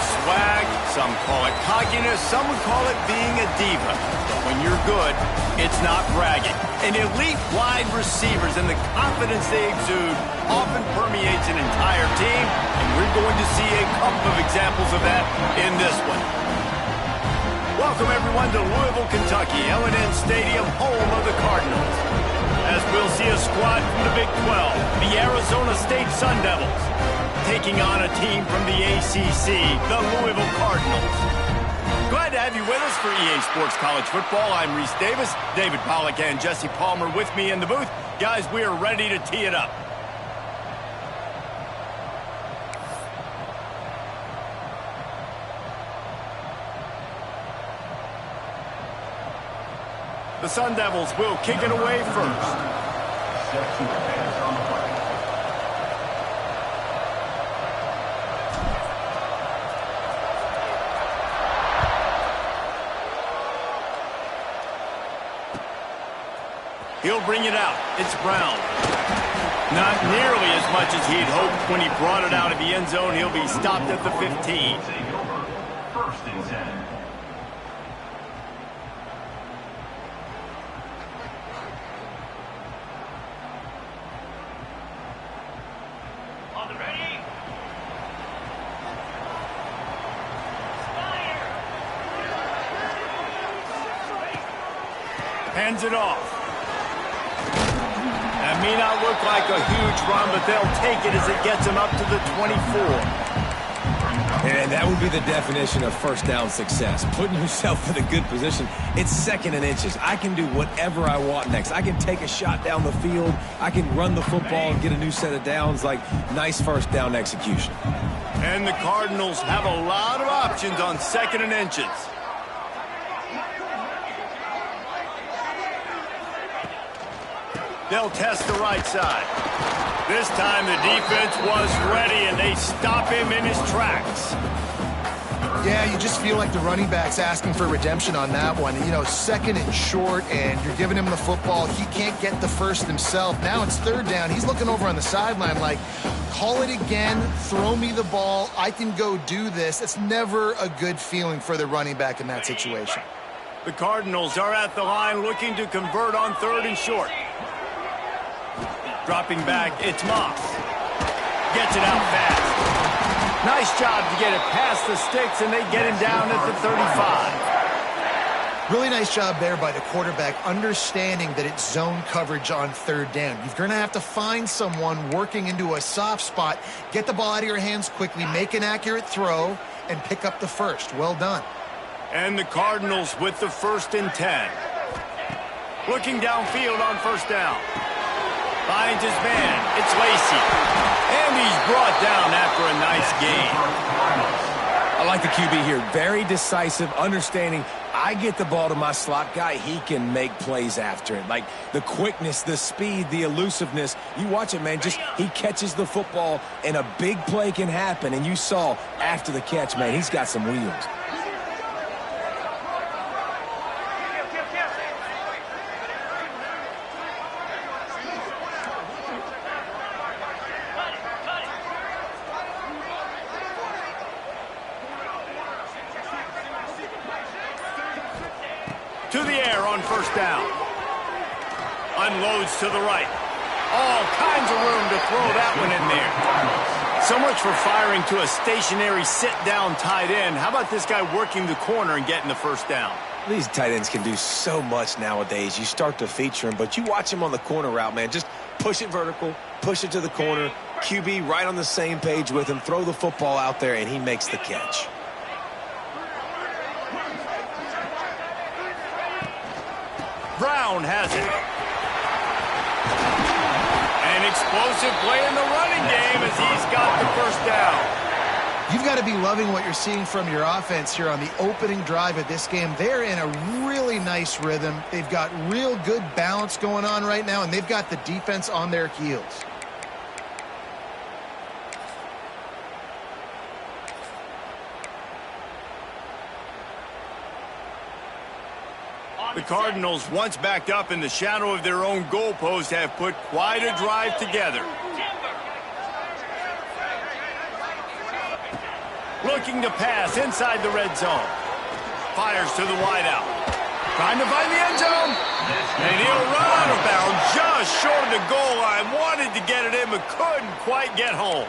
swag, some call it cockiness, some would call it being a diva. But when you're good, it's not bragging. And elite wide receivers and the confidence they exude often permeates an entire team, and we're going to see a couple of examples of that in this one. Welcome, everyone, to Louisville, Kentucky, L&N Stadium, home of the Cardinals. As we'll see a squad from the Big 12, the Arizona State Sun Devils, taking on a team from the ACC, the Louisville Cardinals. Glad to have you with us for EA Sports College Football. I'm Reese Davis, David Pollack and Jesse Palmer with me in the booth. Guys, we are ready to tee it up. The Sun Devils will kick it away first. He'll bring it out. It's Brown. Not nearly as much as he'd hoped when he brought it out of the end zone. He'll be stopped at the 15. First and 10. Hands it off. That may not look like a huge run, but they'll take it as it gets them up to the 24. And that would be the definition of first down success. Putting yourself in a good position. It's second and inches. I can do whatever I want next. I can take a shot down the field. I can run the football and get a new set of downs. Like, nice first down execution. And the Cardinals have a lot of options on second and inches. They'll test the right side. This time the defense was ready, and they stop him in his tracks. Yeah, you just feel like the running back's asking for redemption on that one. You know, second and short, and you're giving him the football. He can't get the first himself. Now it's third down. He's looking over on the sideline like, call it again, throw me the ball, I can go do this. It's never a good feeling for the running back in that situation. The Cardinals are at the line looking to convert on third and short. Dropping back, it's Moss. Gets it out fast. Nice job to get it past the sticks, and they get him down at the 35. Really nice job there by the quarterback, understanding that it's zone coverage on third down. You're going to have to find someone working into a soft spot, get the ball out of your hands quickly, make an accurate throw, and pick up the first. Well done. And the Cardinals with the first and 10. Looking downfield on first down. Finds his man. It's Lacey. And he's brought down after a nice gain. I like the QB here. Very decisive, understanding I get the ball to my slot guy, he can make plays after it. Like the quickness, the speed, the elusiveness. You watch it, man. Just he catches the football, and a big play can happen. And you saw after the catch, man, he's got some wheels. To the air on first down. Unloads to the right. All kinds of room to throw that one in there. So much for firing to a stationary sit-down tight end. How about this guy working the corner and getting the first down? These tight ends can do so much nowadays. You start to feature them, but you watch him on the corner route, man. Just push it vertical, push it to the corner. QB right on the same page with him. Throw the football out there, and he makes the catch. Brown has it. An explosive play in the running game as he's got the first down. You've got to be loving what you're seeing from your offense here on the opening drive of this game. They're in a really nice rhythm. They've got real good balance going on right now, and they've got the defense on their heels. The Cardinals, once backed up in the shadow of their own goalpost, have put quite a drive together. Looking to pass inside the red zone. Fires to the wideout. Trying to find the end zone. And he'll run out of bounds just short of the goal line. Wanted to get it in, but couldn't quite get home.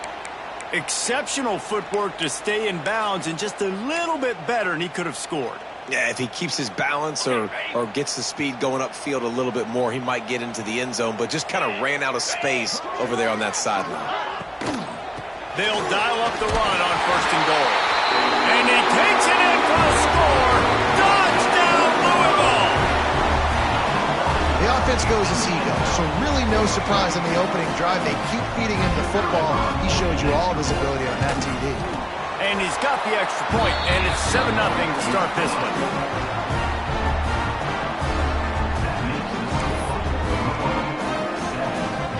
Exceptional footwork to stay in bounds and just a little bit better, and he could have scored. Yeah, if he keeps his balance or gets the speed going upfield a little bit more, he might get into the end zone, but just kind of ran out of space over there on that sideline. They'll dial up the run on 1st and goal. And he takes it in for a score. Touchdown, Louisville! The offense goes as he goes, so really no surprise in the opening drive. They keep feeding him the football. He showed you all of his ability on that TD. And he's got the extra point, and it's 7-0 to start this one.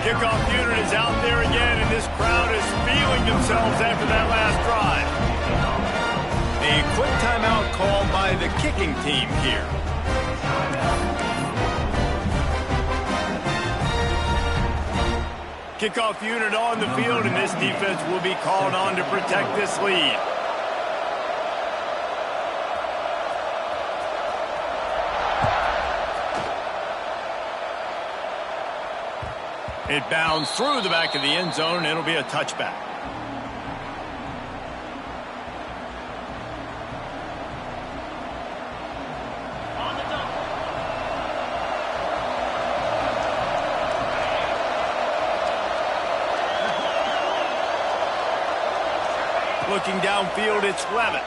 Kickoff unit is out there again, and this crowd is feeling themselves after that last drive. A quick timeout called by the kicking team here. Kickoff unit on the field, and this defense will be called on to protect this lead. It bounds through the back of the end zone, and it'll be a touchback. Looking downfield, it's Levitt.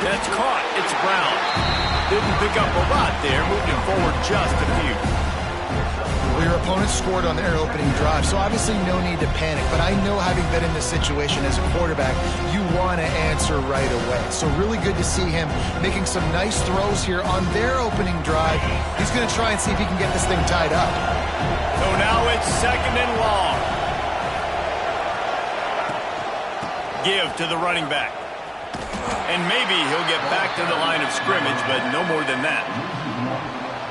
That's caught. It's Brown. Didn't pick up a lot there. Moved it forward just a few. Well, your opponent scored on their opening drive, so obviously no need to panic. But I know, having been in this situation as a quarterback, you want to answer right away. So really good to see him making some nice throws here on their opening drive. He's going to try and see if he can get this thing tied up. So now it's 2nd and long. Give to the running back. And maybe he'll get back to the line of scrimmage, but no more than that.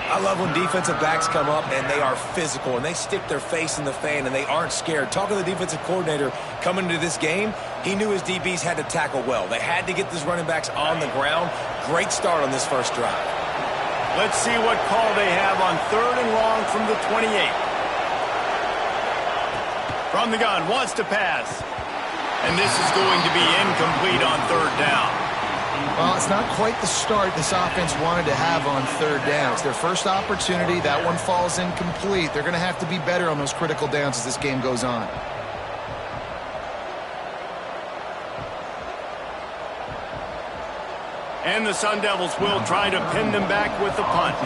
I love when defensive backs come up and they are physical and they stick their face in the fan and they aren't scared. Talking to the defensive coordinator coming into this game, he knew his DBs had to tackle well. They had to get these running backs on the ground. Great start on this first drive. Let's see what call they have on 3rd and long from the 28. From the gun, wants to pass. And this is going to be incomplete on 3rd down. Well, it's not quite the start this offense wanted to have on 3rd down. It's their first opportunity. That one falls incomplete. They're going to have to be better on those critical downs as this game goes on. And the Sun Devils will try to pin them back with the punt.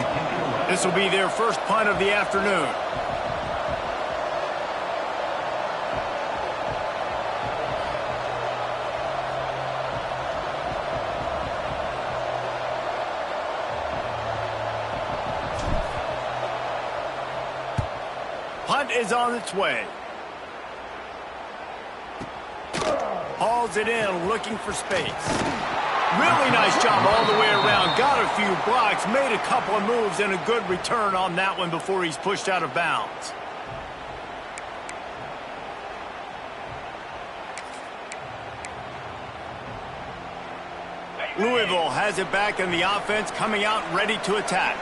This will be their first punt of the afternoon. Punt is on its way. Hauls it in, looking for space. Really nice job all the way around. Got a few blocks, made a couple of moves, and a good return on that one before he's pushed out of bounds. Louisville has it back, and the offense coming out ready to attack.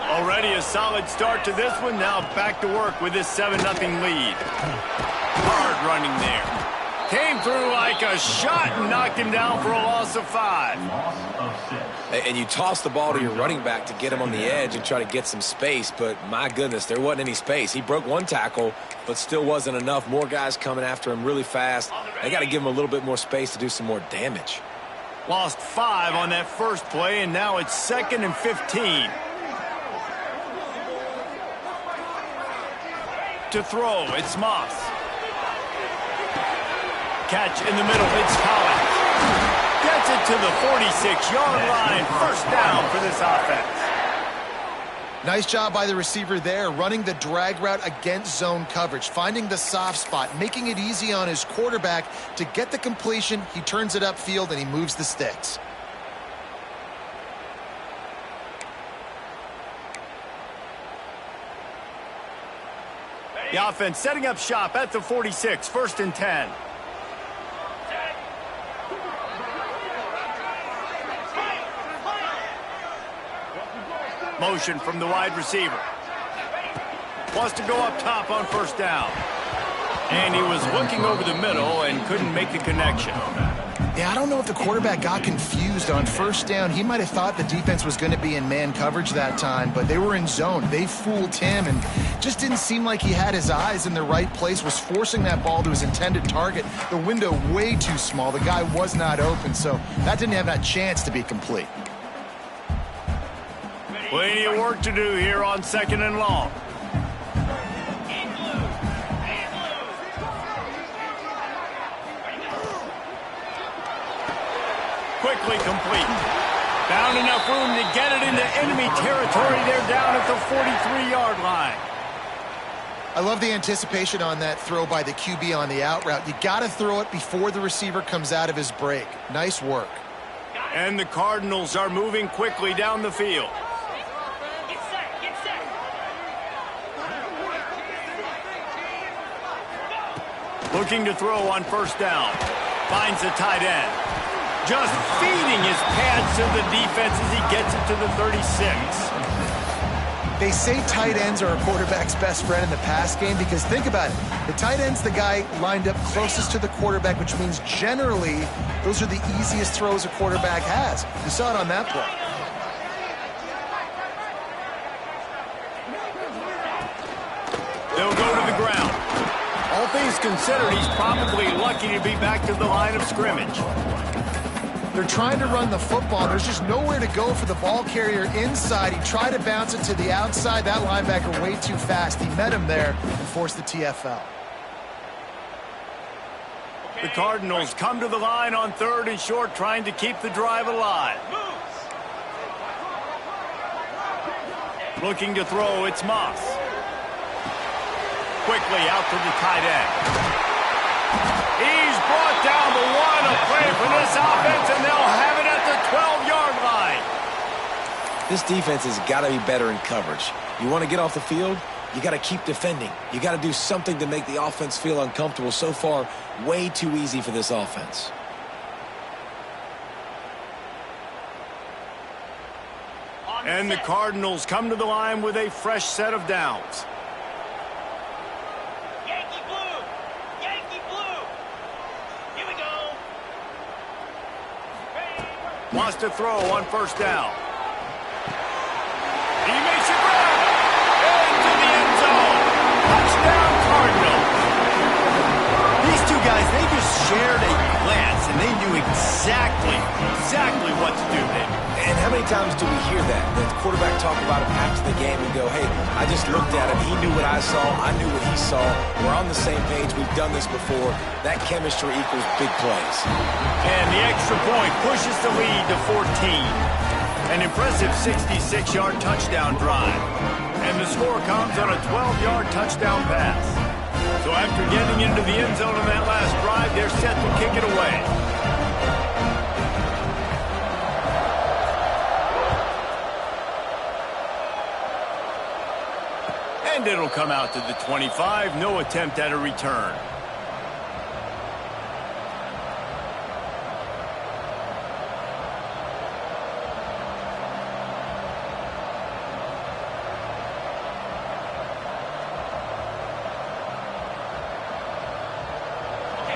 Already a solid start to this one. Now back to work with this 7-0 lead. Hard running there. Came through like a shot and knocked him down for a loss of 5. And you toss the ball to your running back to get him on the edge and try to get some space, but my goodness, there wasn't any space. He broke one tackle, but still wasn't enough. More guys coming after him really fast. They got to give him a little bit more space to do some more damage. Lost 5 on that first play, and now it's 2nd and 15. To throw, it's Moss. Catch in the middle, it's Collins. Gets it to the 46-yard line. First down for this offense. Nice job by the receiver there, running the drag route against zone coverage, finding the soft spot, making it easy on his quarterback to get the completion. He turns it upfield and he moves the sticks. The offense setting up shop at the 46, 1st and 10. Motion from the wide receiver. Wants to go up top on first down. And he was looking over the middle and couldn't make the connection. Yeah, I don't know if the quarterback got confused on first down. He might have thought the defense was going to be in man coverage that time, but they were in zone. They fooled him and just didn't seem like he had his eyes in the right place, was forcing that ball to his intended target. The window way too small. The guy was not open, so that didn't have that chance to be complete. Plenty of work to do here on 2nd and long. Quickly complete. Found enough room to get it into enemy territory. They're down at the 43-yard line. I love the anticipation on that throw by the QB on the out route. You got to throw it before the receiver comes out of his break. Nice work. And the Cardinals are moving quickly down the field. Get set, get set. Looking to throw on first down. Finds the tight end. Just feeding his pads to the defense as he gets it to the 36. They say tight ends are a quarterback's best friend in the pass game because think about it. The tight end's the guy lined up closest to the quarterback, which means generally those are the easiest throws a quarterback has. You saw it on that play. They'll go to the ground. All things considered, he's probably lucky to be back to the line of scrimmage. They're trying to run the football. There's just nowhere to go for the ball carrier inside. He tried to bounce it to the outside. That linebacker way too fast. He met him there and forced the TFL. The Cardinals come to the line on 3rd and short, trying to keep the drive alive. Looking to throw, it's Moss. Quickly out to the tight end. He's brought down the one. A play for this offense, and they'll have it at the 12-yard line. This defense has got to be better in coverage. You want to get off the field, you got to keep defending. You got to do something to make the offense feel uncomfortable. So far, way too easy for this offense. And the Cardinals come to the line with a fresh set of downs. Yankee blue! Yankee blue! Here we go! Wants to throw on first down. He makes a grab. Into the end zone. Touchdown, Cardinals. These two guys, they just shared a glance, and they knew exactly what to do there. And how many times do we hear that? The quarterback talk about it after the game and go, hey, I just looked at him. He knew what I saw. I knew what he saw. We're on the same page. We've done this before. That chemistry equals big plays. And the extra point pushes the lead to 14. An impressive 66-yard touchdown drive. And the score comes on a 12-yard touchdown pass. So after getting into the end zone on that last drive, they're set to kick it away. And it'll come out to the 25. No attempt at a return.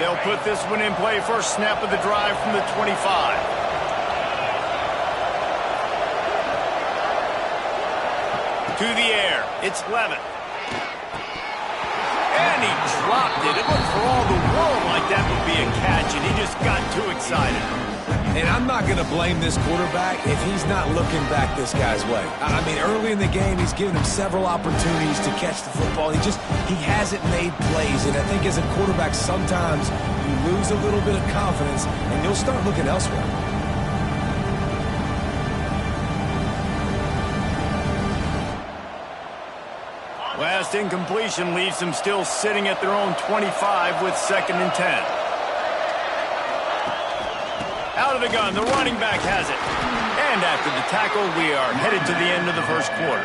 They'll put this one in play. First snap of the drive from the 25. To the air. It's Levitt. And he dropped it. It looked for all the world like that would be a catch, and he just got too excited. And I'm not going to blame this quarterback if he's not looking back this guy's way. I mean, early in the game, he's given him several opportunities to catch the football. He hasn't made plays. And I think as a quarterback, sometimes you lose a little bit of confidence, and you'll start looking elsewhere. Last incompletion leaves them still sitting at their own 25 with 2nd and 10. Out of the gun, the running back has it. And after the tackle, we are headed to the end of the first quarter.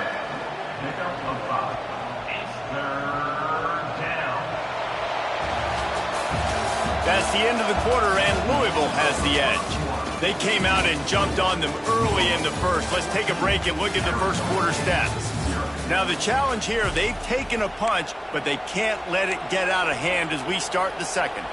That's the end of the quarter, and Louisville has the edge. They came out and jumped on them early in the first. Let's take a break and look at the first quarter stats. Now the challenge here, they've taken a punch, but they can't let it get out of hand as we start the second.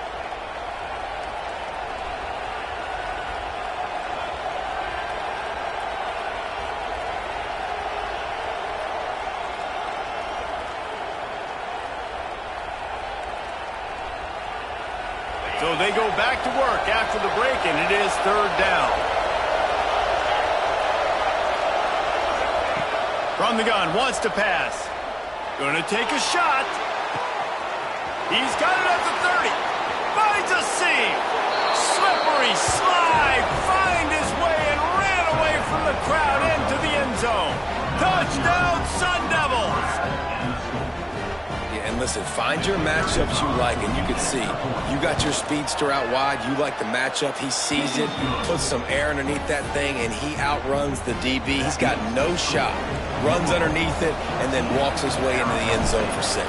So they go back to work after the break, and it is third down. From the gun, wants to pass. Going to take a shot. He's got it at the 30. Finds a seam. Slippery slide. Find his way and ran away from the crowd into the end zone. Touchdown, Sun Devils. And listen, find your matchups you like, and you can see you got your speedster out wide. You like the matchup. He sees it, puts some air underneath that thing, and he outruns the DB. He's got no shot. Runs underneath it, and then walks his way into the end zone for 6.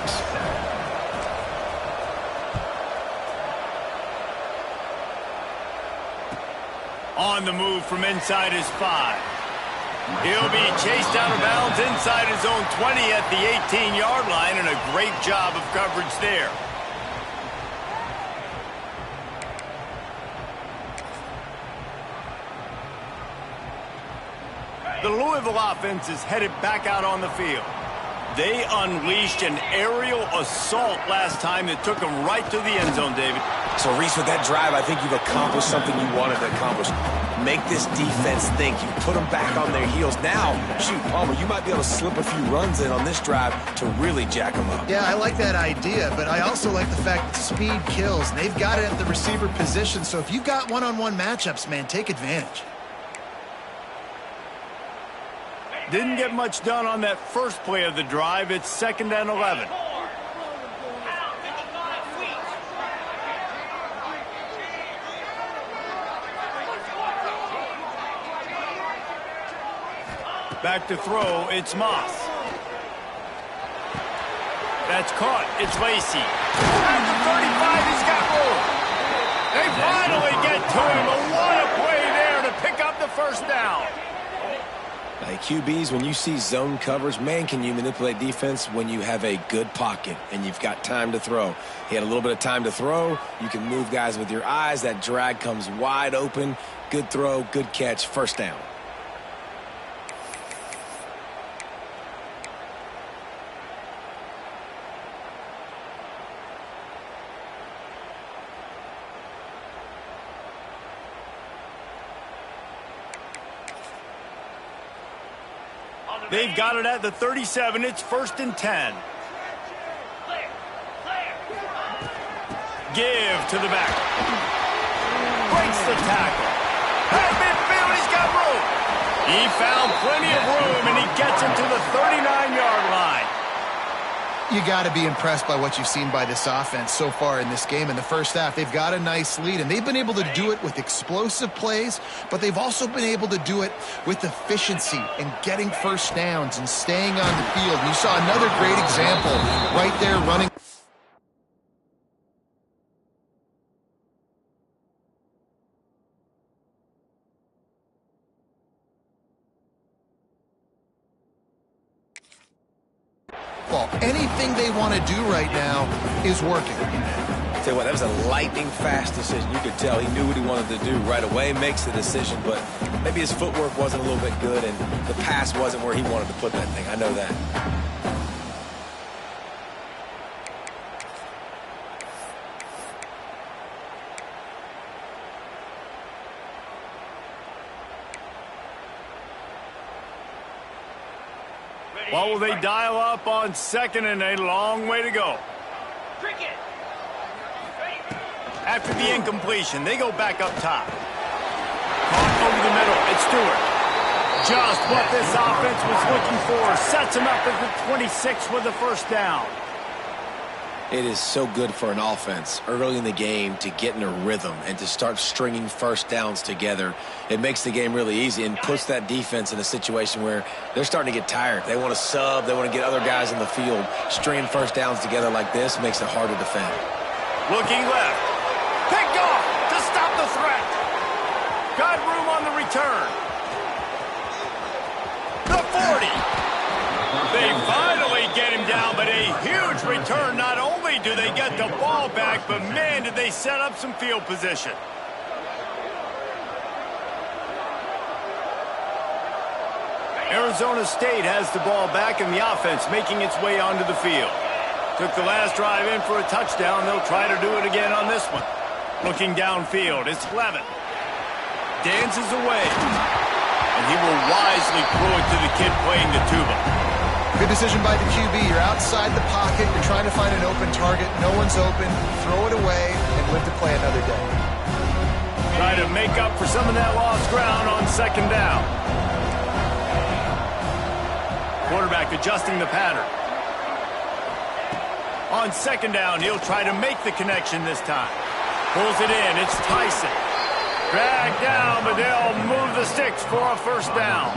On the move from inside his 5. He'll be chased out of bounds inside his own 20 at the 18-yard line, and a great job of coverage there. The Louisville offense is headed back out on the field. They unleashed an aerial assault last time that took them right to the end zone, David. So, Reese, with that drive, I think you've accomplished something you wanted to accomplish. Make this defense think. You put them back on their heels. Now, shoot, Palmer, you might be able to slip a few runs in on this drive to really jack them up. Yeah, I like that idea, but I also like the fact that speed kills, and they've got it at the receiver position. So if you've got one-on-one matchups, man, take advantage. Didn't get much done on that first play of the drive. It's 2nd and 11. Back to throw, it's Moss. That's caught, it's Lacey. At the 35, he's got room. They finally get to him, but what a play there to pick up the first down. Hey, QBs, when you see zone coverage, man, can you manipulate defense when you have a good pocket and you've got time to throw. He had a little bit of time to throw. You can move guys with your eyes. That drag comes wide open. Good throw, good catch, first down. They've got it at the 37. It's 1st and 10. Give to the back. Breaks the tackle. At midfield, he's got room. He found plenty of room, and he gets him to the 39-yard line. You got to be impressed by what you've seen by this offense so far in this game. In the first half, they've got a nice lead, and they've been able to do it with explosive plays, but they've also been able to do it with efficiency and getting first downs and staying on the field. And you saw another great example right there running. Anything they want to do right now is working. Tell you what, that was a lightning-fast decision. You could tell he knew what he wanted to do right away, makes the decision, but maybe his footwork wasn't a little bit good, and the pass wasn't where he wanted to put that thing. I know that. What will they dial up on 2nd and a long way to go? After the incompletion, they go back up top. Caught over the middle, it's Stewart. Just what this offense was looking for. Sets him up at the 26 with the first down. It is so good for an offense early in the game to get in a rhythm and to start stringing first downs together. It makes the game really easy and puts that defense in a situation where they're starting to get tired. They want to sub. They want to get other guys in the field. Stringing first downs together like this makes it hard to defend. Looking left. Picked off to stop the threat. Got room on the return. The 40. They finally get him down, but a huge return. Not only do they get the ball back, but man, did they set up some field position. Arizona State has the ball back in the offense, making its way onto the field. Took the last drive in for a touchdown. They'll try to do it again on this one. Looking downfield, it's Levin. Dances away. And he will wisely throw it to the kid playing the tuba. Good decision by the QB. You're outside the pocket. You're trying to find an open target. No one's open. Throw it away and live to play another day. Try to make up for some of that lost ground on second down. Quarterback adjusting the pattern. On second down, he'll try to make the connection this time. Pulls it in. It's Tyson. Dragged down, but they'll move the sticks for a first down.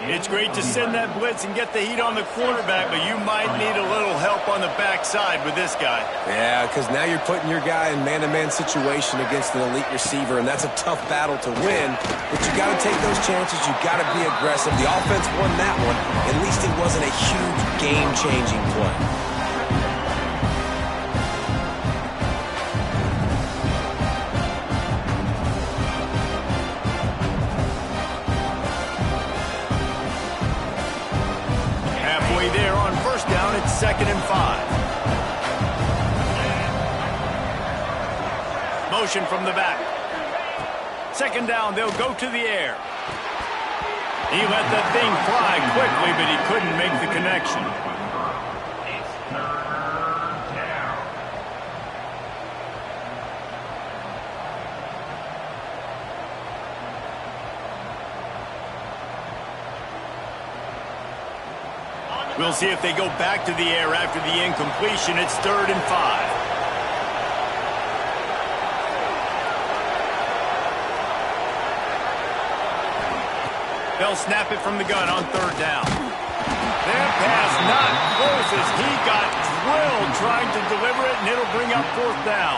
It's great to send that blitz and get the heat on the quarterback, but you might need a little help on the backside with this guy. Yeah, because now you're putting your guy in man-to-man situation against an elite receiver, and that's a tough battle to win. But you got to take those chances. You got to be aggressive. The offense won that one. At least it wasn't a huge game-changing play. There on first down, it's 2nd and 5. Motion from the back. Second down, they'll go to the air. He let that thing fly quickly, but he couldn't make the connection. We'll see if they go back to the air after the incompletion. It's 3rd and 5. They'll snap it from the gun on 3rd down. Their pass not close as he got drilled trying to deliver it, and it'll bring up 4th down.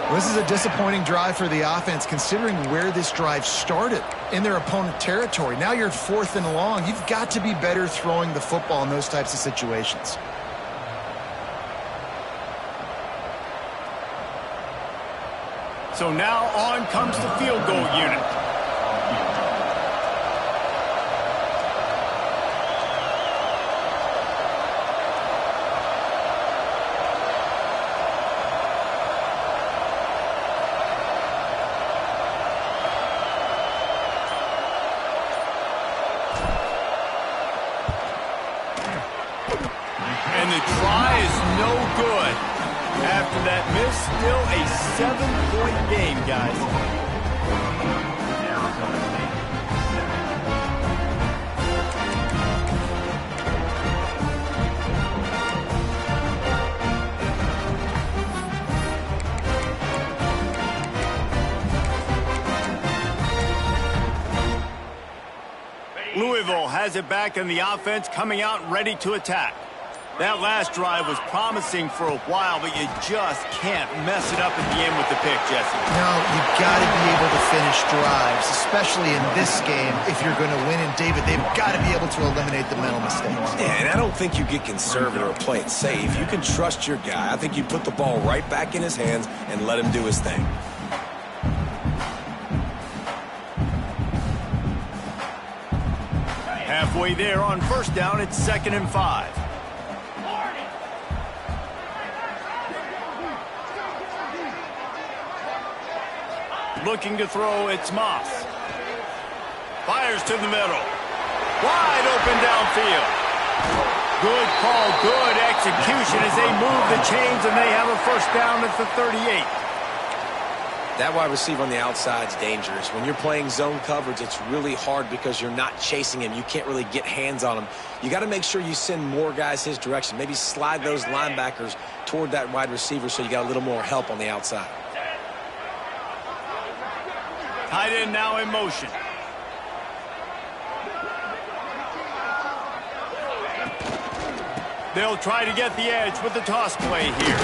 Well, this is a disappointing drive for the offense, considering where this drive started, in their opponent territory. Now you're 4th and long. You've got to be better throwing the football in those types of situations. So now on comes the field goal unit. And the try is no good. After that miss, still a 7-point game, guys. Louisville has it back in the offense, coming out ready to attack. That last drive was promising for a while, but you just can't mess it up at the end with the pick, Jesse. No, you've got to be able to finish drives, especially in this game. If you're going to win, and David, they've got to be able to eliminate the mental mistakes. Yeah, and I don't think you get conservative or play it safe. You can trust your guy. I think you put the ball right back in his hands and let him do his thing. Halfway there on first down, it's 2nd and 5. Looking to throw, it's Moss. Fires to the middle. Wide open downfield. Good call, good execution as they move the chains and they have a first down at the 38. That wide receiver on the outside is dangerous. When you're playing zone coverage, it's really hard because you're not chasing him. You can't really get hands on him. You got to make sure you send more guys his direction. Maybe slide those linebackers toward that wide receiver so you got a little more help on the outside. Tight end now in motion. They'll try to get the edge with the toss play here.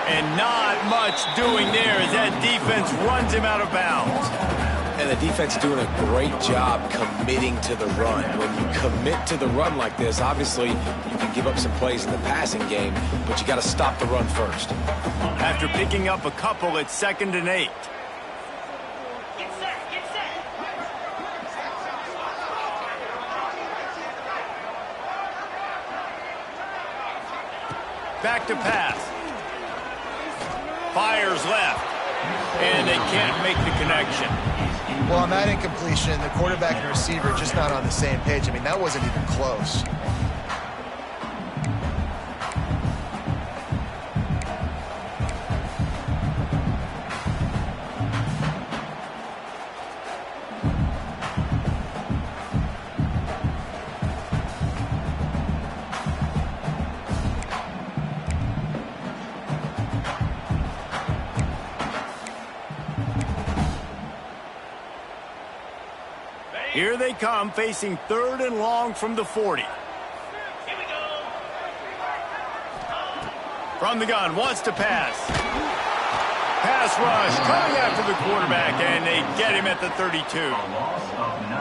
And not much doing there as that defense runs him out of bounds. And the defense is doing a great job committing to the run. When you commit to the run like this, obviously you can give up some plays in the passing game, but you got to stop the run first. After picking up a couple, it's 2nd and 8. Get set, get set. Back to pass. Fires left. And they can't make the connection. Well, on that incompletion, the quarterback and receiver just not on the same page. I mean, that wasn't even close. Here they come, facing 3rd and long from the 40. Here we go. From the gun, wants to pass. Pass rush, coming after the quarterback, and they get him at the 32.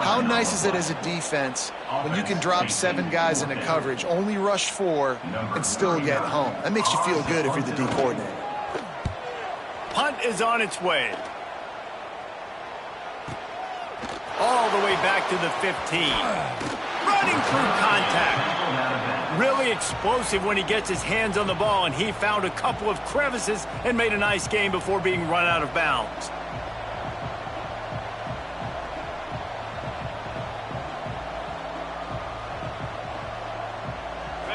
How nice is it as a defense when you can drop 7 guys into coverage, only rush 4, and still get home? That makes you feel good if you're the D coordinator. Punt is on its way. All the way back to the 15. Running through contact. Really explosive when he gets his hands on the ball, and he found a couple of crevices and made a nice game before being run out of bounds.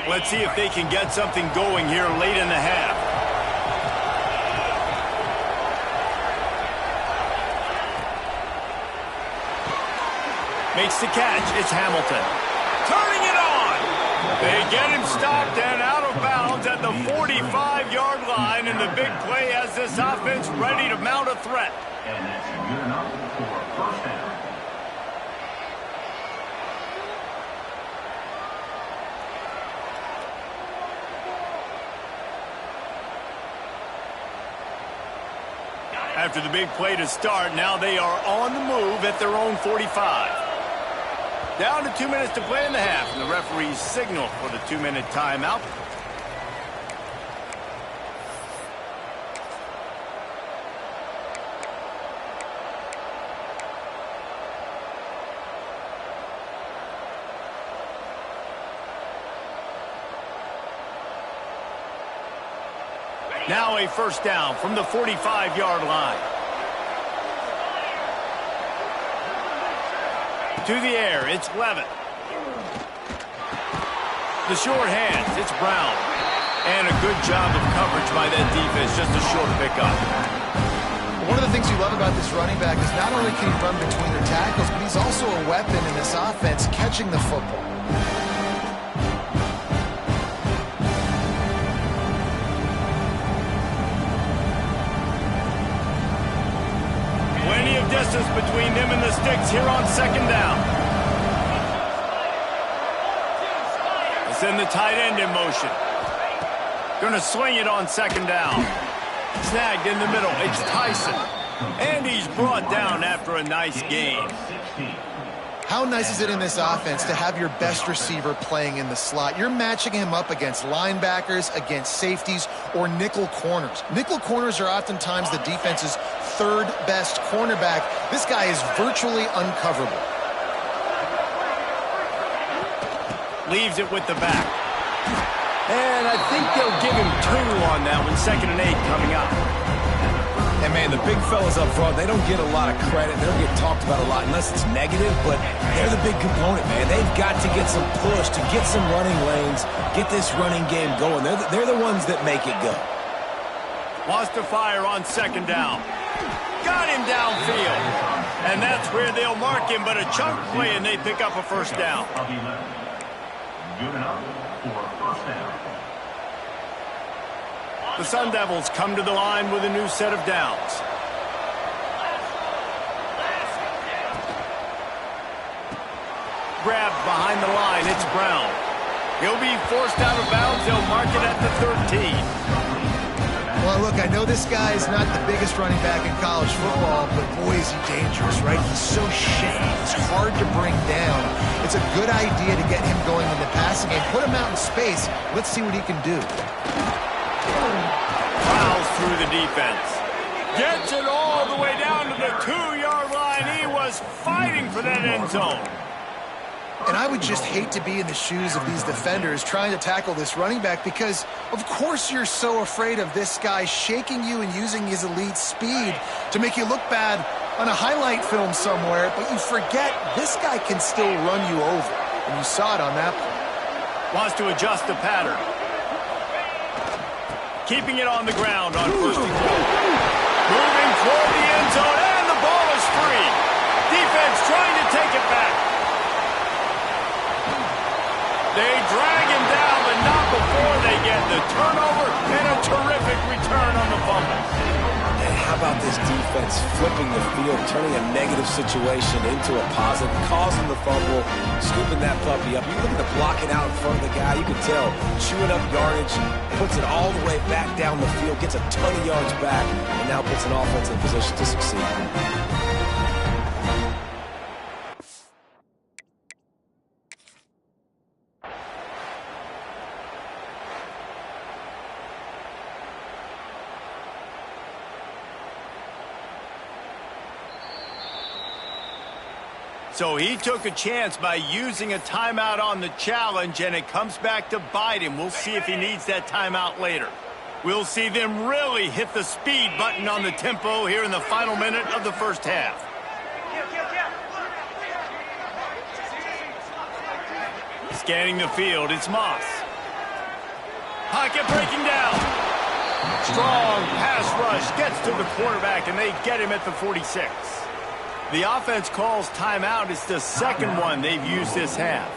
Let's see if they can get something going here late in the half. Makes the catch. It's Hamilton. Turning it on. They get him stopped and out of bounds at the 45-yard line, and the big play has this offense ready to mount a threat. And that's good enough for a first down. After the big play to start, now they are on the move at their own 45. Down to 2 minutes to play in the half, and the referees signal for the 2-minute timeout. Now a first down from the 45-yard line. To the air, it's Levitt. The short hands, it's Brown. And a good job of coverage by that defense, just a short pickup. One of the things you love about this running back is not only can he run between the tackles, but he's also a weapon in this offense catching the football. Plenty of distance between them and the sticks here on 2nd down. They send the tight end in motion. Going to swing it on 2nd down. Snagged in the middle. It's Tyson. And he's brought down after a nice game. How nice is it in this offense to have your best receiver playing in the slot? You're matching him up against linebackers, against safeties, or nickel corners. Nickel corners are oftentimes the defense's 3rd best cornerback. This guy is virtually uncoverable. Leaves it with the back. And I think they'll give him 2 on that one. 2nd and 8 coming up. And, man, the big fellas up front, they don't get a lot of credit. They don't get talked about a lot unless it's negative, but they're the big component, man. They've got to get some push, to get some running lanes, get this running game going. They're the ones that make it go. Wants to fire on 2nd down. Got him downfield. And that's where they'll mark him, but a chunk play, and they pick up a first down. Good enough for a first down. The Sun Devils come to the line with a new set of downs. Grabbed behind the line, it's Brown. He'll be forced out of bounds. They'll mark it at the 13. Well, look, I know this guy is not the biggest running back in college football, but boy, is he dangerous, right? He's so shady. He's hard to bring down. It's a good idea to get him going in the passing game. Put him out in space. Let's see what he can do. Fouls through the defense. Gets it all the way down to the 2-yard line. He was fighting for that end zone. And I would just hate to be in the shoes of these defenders trying to tackle this running back because, of course, you're so afraid of this guy shaking you and using his elite speed to make you look bad on a highlight film somewhere, but you forget this guy can still run you over. And you saw it on that play. Wants to adjust the pattern. Keeping it on the ground on first and goal. Moving toward the end zone, and the ball is free. Defense trying to take it back. They drag him down, but not before they get the turnover and a terrific return on the fumble. And how about this defense flipping the field, turning a negative situation into a positive, causing the fumble, scooping that puppy up. You look at the blocking out in front of the guy, you can tell, chewing up yardage, puts it all the way back down the field, gets a ton of yards back, and now puts an offense in position to succeed. So he took a chance by using a timeout on the challenge, and it comes back to bite him. We'll see if he needs that timeout later. We'll see them really hit the speed button on the tempo here in the final minute of the first half. Scanning the field, it's Moss. Pocket breaking down. Strong pass rush gets to the quarterback, and they get him at the 46. The offense calls timeout. It's the second one they've used this half.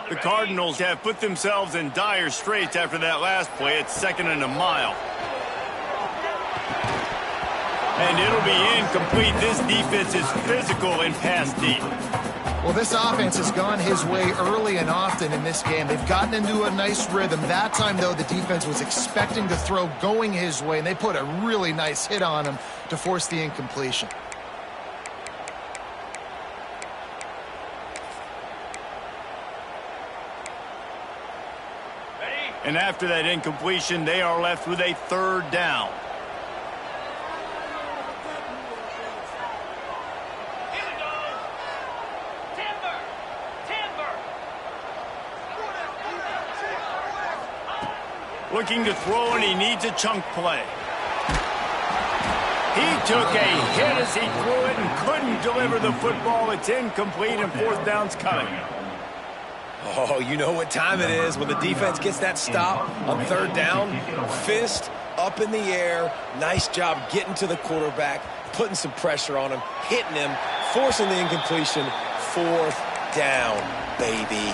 The Cardinals have put themselves in dire straits after that last play. It's 2nd and a mile. And it'll be incomplete. This defense is physical and pass deep. Well, this offense has gone his way early and often in this game. They've gotten into a nice rhythm. That time, though, the defense was expecting to throw going his way, and they put a really nice hit on him to force the incompletion. And after that incompletion, they are left with a 3rd down. Here we go. Timber. Looking to throw, and he needs a chunk play. He took a hit as he threw it and couldn't deliver the football. It's incomplete, and 4th down's coming. Oh, you know what time it is when the defense gets that stop on 3rd down. Fist up in the air. Nice job getting to the quarterback, putting some pressure on him, hitting him, forcing the incompletion. 4th down, baby.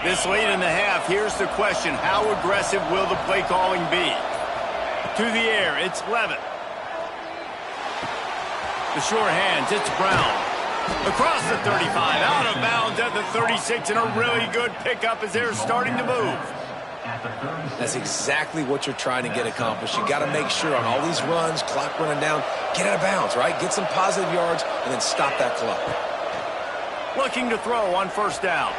This late in the half, here's the question. How aggressive will the play calling be? To the air, it's Levitt. The short hands, it's Brown. Across the 35, out of bounds at the 36, and a really good pickup as they're starting to move. That's exactly what you're trying to get accomplished. You got to make sure on all these runs, clock running down, get out of bounds, right? Get some positive yards, and then stop that clock. Looking to throw on 1st down.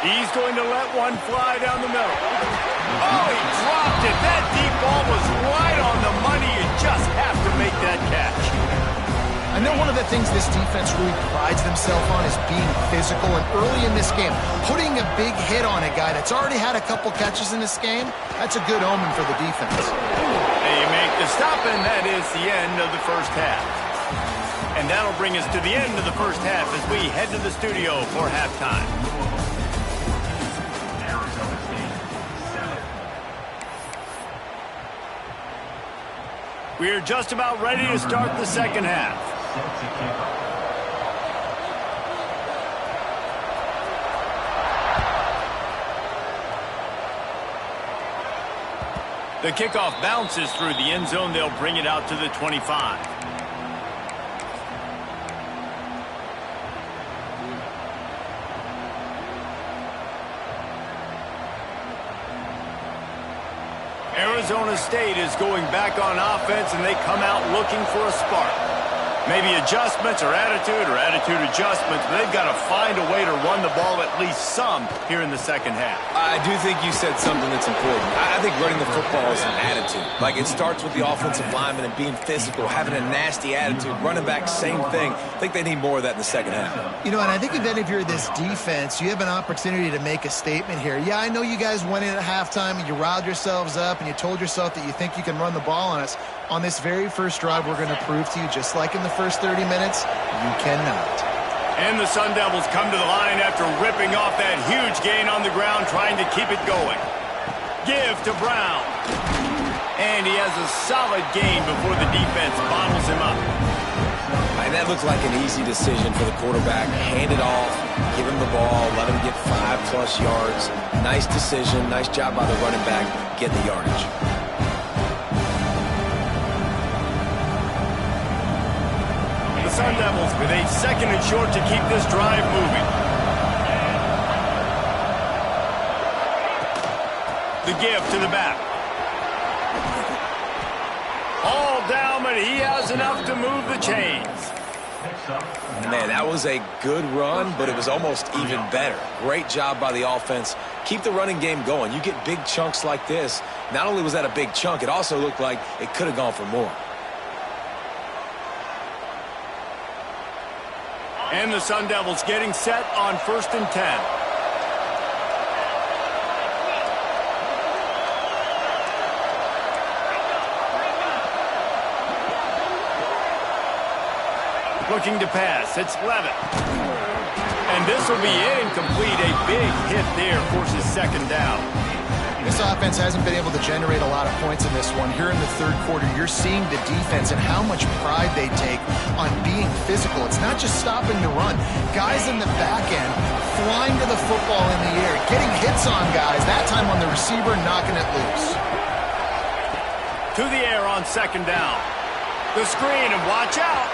He's going to let one fly down the middle. Oh, he dropped it. That deep ball was right on the money. You just have to make that catch. I know one of the things this defense really prides themselves on is being physical, and early in this game, putting a big hit on a guy that's already had a couple catches in this game, that's a good omen for the defense. They make the stop, and that is the end of the first half. And that'll bring us to the end of the first half as we head to the studio for halftime. Arizona State, 7. We're just about ready to start the second half. Set to kick off. The kickoff bounces through the end zone. They'll bring it out to the 25. Arizona State is going back on offense, and they come out looking for a spark. Maybe adjustments or attitude adjustments, but they've got to find a way to run the ball at least some here in the second half. I do think you said something that's important. I think running the football is an attitude. Like, it starts with the offensive lineman and being physical, having a nasty attitude. Running back, same thing. I think they need more of that in the second half. You know, and I think then if you're this defense, you have an opportunity to make a statement here. Yeah, I know you guys went in at halftime and you riled yourselves up and you told yourself that you think you can run the ball on us. On this very first drive, we're going to prove to you, just like in the first 30 minutes, you cannot. And the Sun Devils come to the line after ripping off that huge gain on the ground, trying to keep it going. Give to Brown. And he has a solid gain before the defense bottles him up. And that looked like an easy decision for the quarterback. Hand it off, give him the ball, let him get 5+ yards. Nice decision, nice job by the running back, getting the yardage. The Sun Devils with a second and short to keep this drive moving. The give to the back. All down, but he has enough to move the chains. Man, that was a good run, but it was almost even better. Great job by the offense. Keep the running game going. You get big chunks like this. Not only was that a big chunk, it also looked like it could have gone for more. And the Sun Devils getting set on 1st and 10. Looking to pass. It's Levitt. And this will be incomplete. A big hit there forces second down. This offense hasn't been able to generate a lot of points in this one. Here in the third quarter, you're seeing the defense and how much pride they take on being physical. It's not just stopping the run. Guys in the back end flying to the football in the air, getting hits on guys, that time on the receiver, knocking it loose. To the air on second down. The screen, and watch out.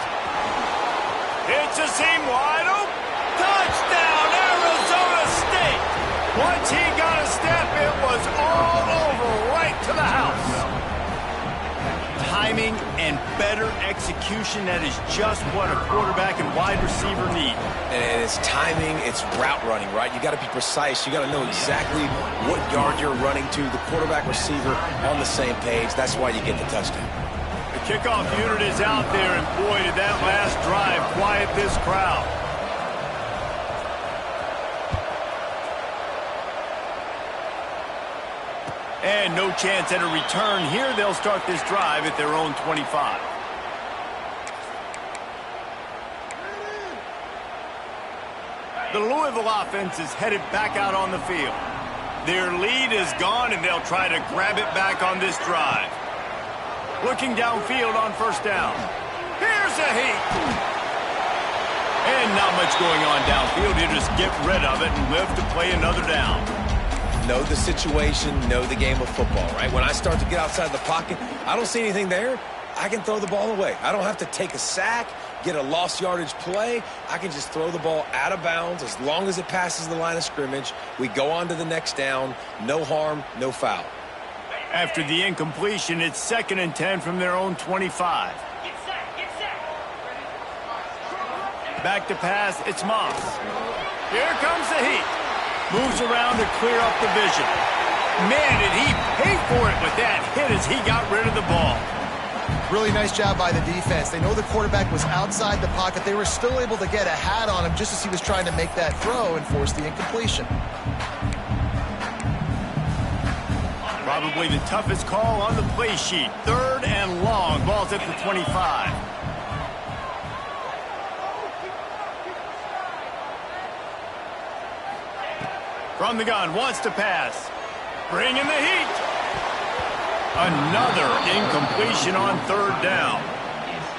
It's a seam wide open. Touchdown, Arizona State. Once he got a step, it was all over right to the house. Timing and better execution, that is just what a quarterback and wide receiver need. And it's timing, it's route running, right? You got to be precise. You got to know exactly what yard you're running to. The quarterback, receiver on the same page. That's why you get the touchdown. The kickoff unit is out there, and boy, did that last drive quiet this crowd. And no chance at a return here. They'll start this drive at their own 25. The Louisville offense is headed back out on the field. Their lead is gone, and they'll try to grab it back on this drive. Looking downfield on 1st down. Here's a heat. And not much going on downfield. You just get rid of it and live to play another down. Know the situation, know the game of football, right? When I start to get outside the pocket, I don't see anything there, I can throw the ball away. I don't have to take a sack, get a lost yardage play. I can just throw the ball out of bounds as long as it passes the line of scrimmage. We go on to the next down. No harm, no foul. After the incompletion, it's 2nd and 10 from their own 25. Get set, get set. Back to pass, it's Moss. Here comes the heat. Moves around to clear up the vision. Man, did he pay for it with that hit as he got rid of the ball. Really nice job by the defense. They know the quarterback was outside the pocket. They were still able to get a hat on him just as he was trying to make that throw and force the incompletion. Probably the toughest call on the play sheet. 3rd and long. Ball's at the 25. From the gun, wants to pass. Bringing the heat. Another incompletion on 3rd down.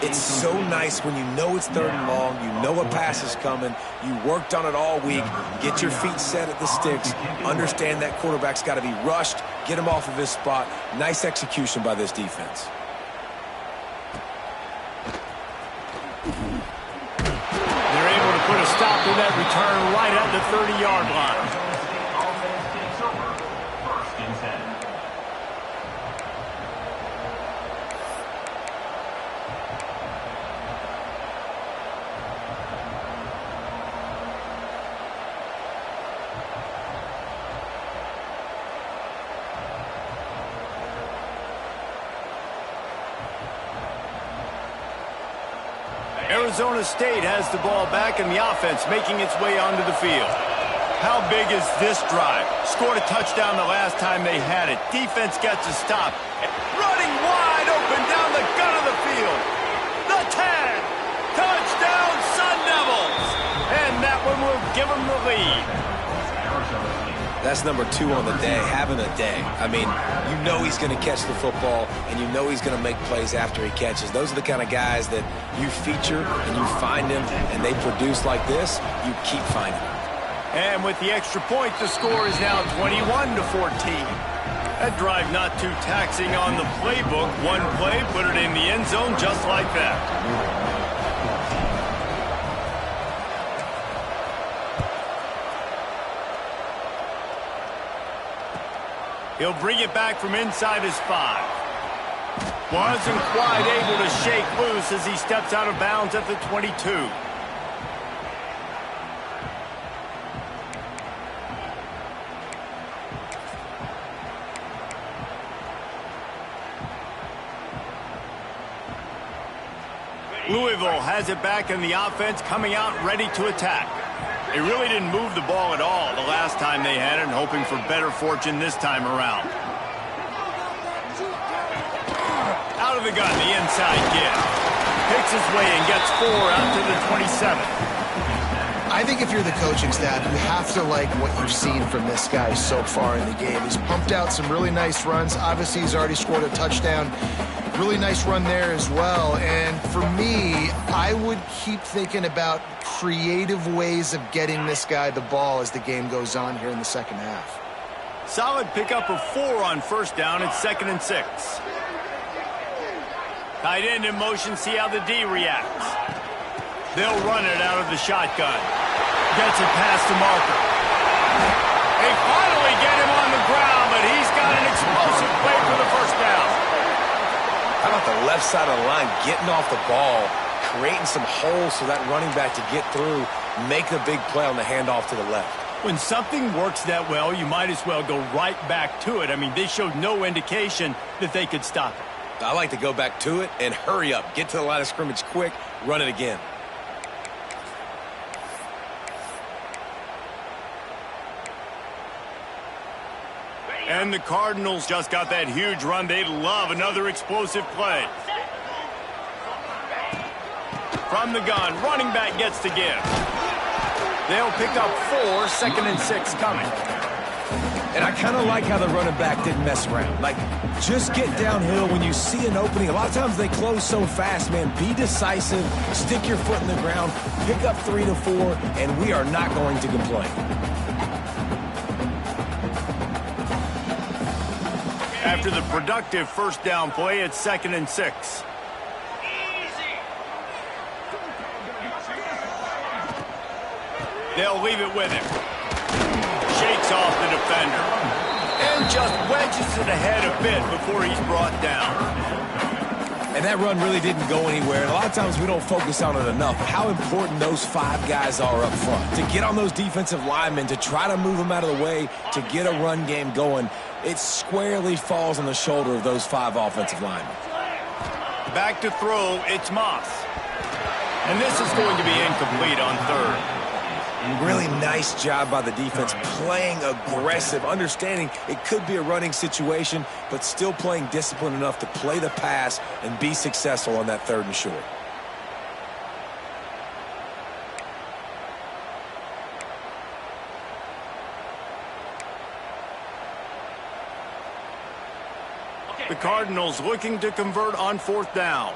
It's so nice when you know it's 3rd and long, you know a pass is coming, you worked on it all week, get your feet set at the sticks, understand that quarterback's got to be rushed, get him off of his spot. Nice execution by this defense. They're able to put a stop to that return right at the 30-yard line. Offense takes over. 1st and 10. Arizona State has the ball back and the offense making its way onto the field. How big is this drive? Scored a touchdown the last time they had it. Defense gets a stop. Running wide open down the gut of the field. The 10. Touchdown Sun Devils. And that one will give them the lead. That's number 2 on the day, having a day. I mean, you know he's going to catch the football, and you know he's going to make plays after he catches. Those are the kind of guys that you feature, and you find them, and they produce like this, you keep finding them. And with the extra point, the score is now 21-14. That drive not too taxing on the playbook. One play, put it in the end zone just like that. He'll bring it back from inside his 5. Wasn't quite able to shake loose as he steps out of bounds at the 22. Louisville has it back in the offense, coming out ready to attack. They really didn't move the ball at all the last time they had it, and hoping for better fortune this time around. Out of the gun, the inside kid. Picks his way and gets 4 out to the 27. I think if you're the coaching staff, you have to like what you've seen from this guy so far in the game. He's pumped out some really nice runs. Obviously, he's already scored a touchdown. Really nice run there as well. And for me, I would keep thinking about creative ways of getting this guy the ball as the game goes on here in the second half. Solid pickup of 4 on 1st down. It's 2nd and 6. Tight end in motion, see how the D reacts. They'll run it out of the shotgun. Gets it past the marker. They finally get him on the ground, but he's got an explosive play for the 1st down. How about the left side of the line getting off the ball, creating some holes for that running back to get through, make the big play on the handoff to the left. When something works that well, you might as well go right back to it. I mean, they showed no indication that they could stop it. I like to go back to it and hurry up. Get to the line of scrimmage quick, run it again. And the Cardinals just got that huge run. They'd love another explosive play. From the gun, running back gets to give. They'll pick up 4, 2nd and 6 coming. And I kind of like how the running back didn't mess around. Like, just get downhill when you see an opening. A lot of times they close so fast, man. Be decisive, stick your foot in the ground, pick up 3 to 4, and we are not going to complain. After the productive 1st down play, it's 2nd and 6. They'll leave it with him. Shakes off the defender. And just wedges it ahead a bit before he's brought down. And that run really didn't go anywhere. And a lot of times we don't focus on it enough. How important those 5 guys are up front. To get on those defensive linemen, to try to move them out of the way, to get a run game going. It squarely falls on the shoulder of those 5 offensive linemen. Back to throw, it's Moss. And this is going to be incomplete on third. Really nice job by the defense, playing aggressive, understanding it could be a running situation, but still playing disciplined enough to play the pass and be successful on that 3rd and short. The Cardinals looking to convert on 4th down.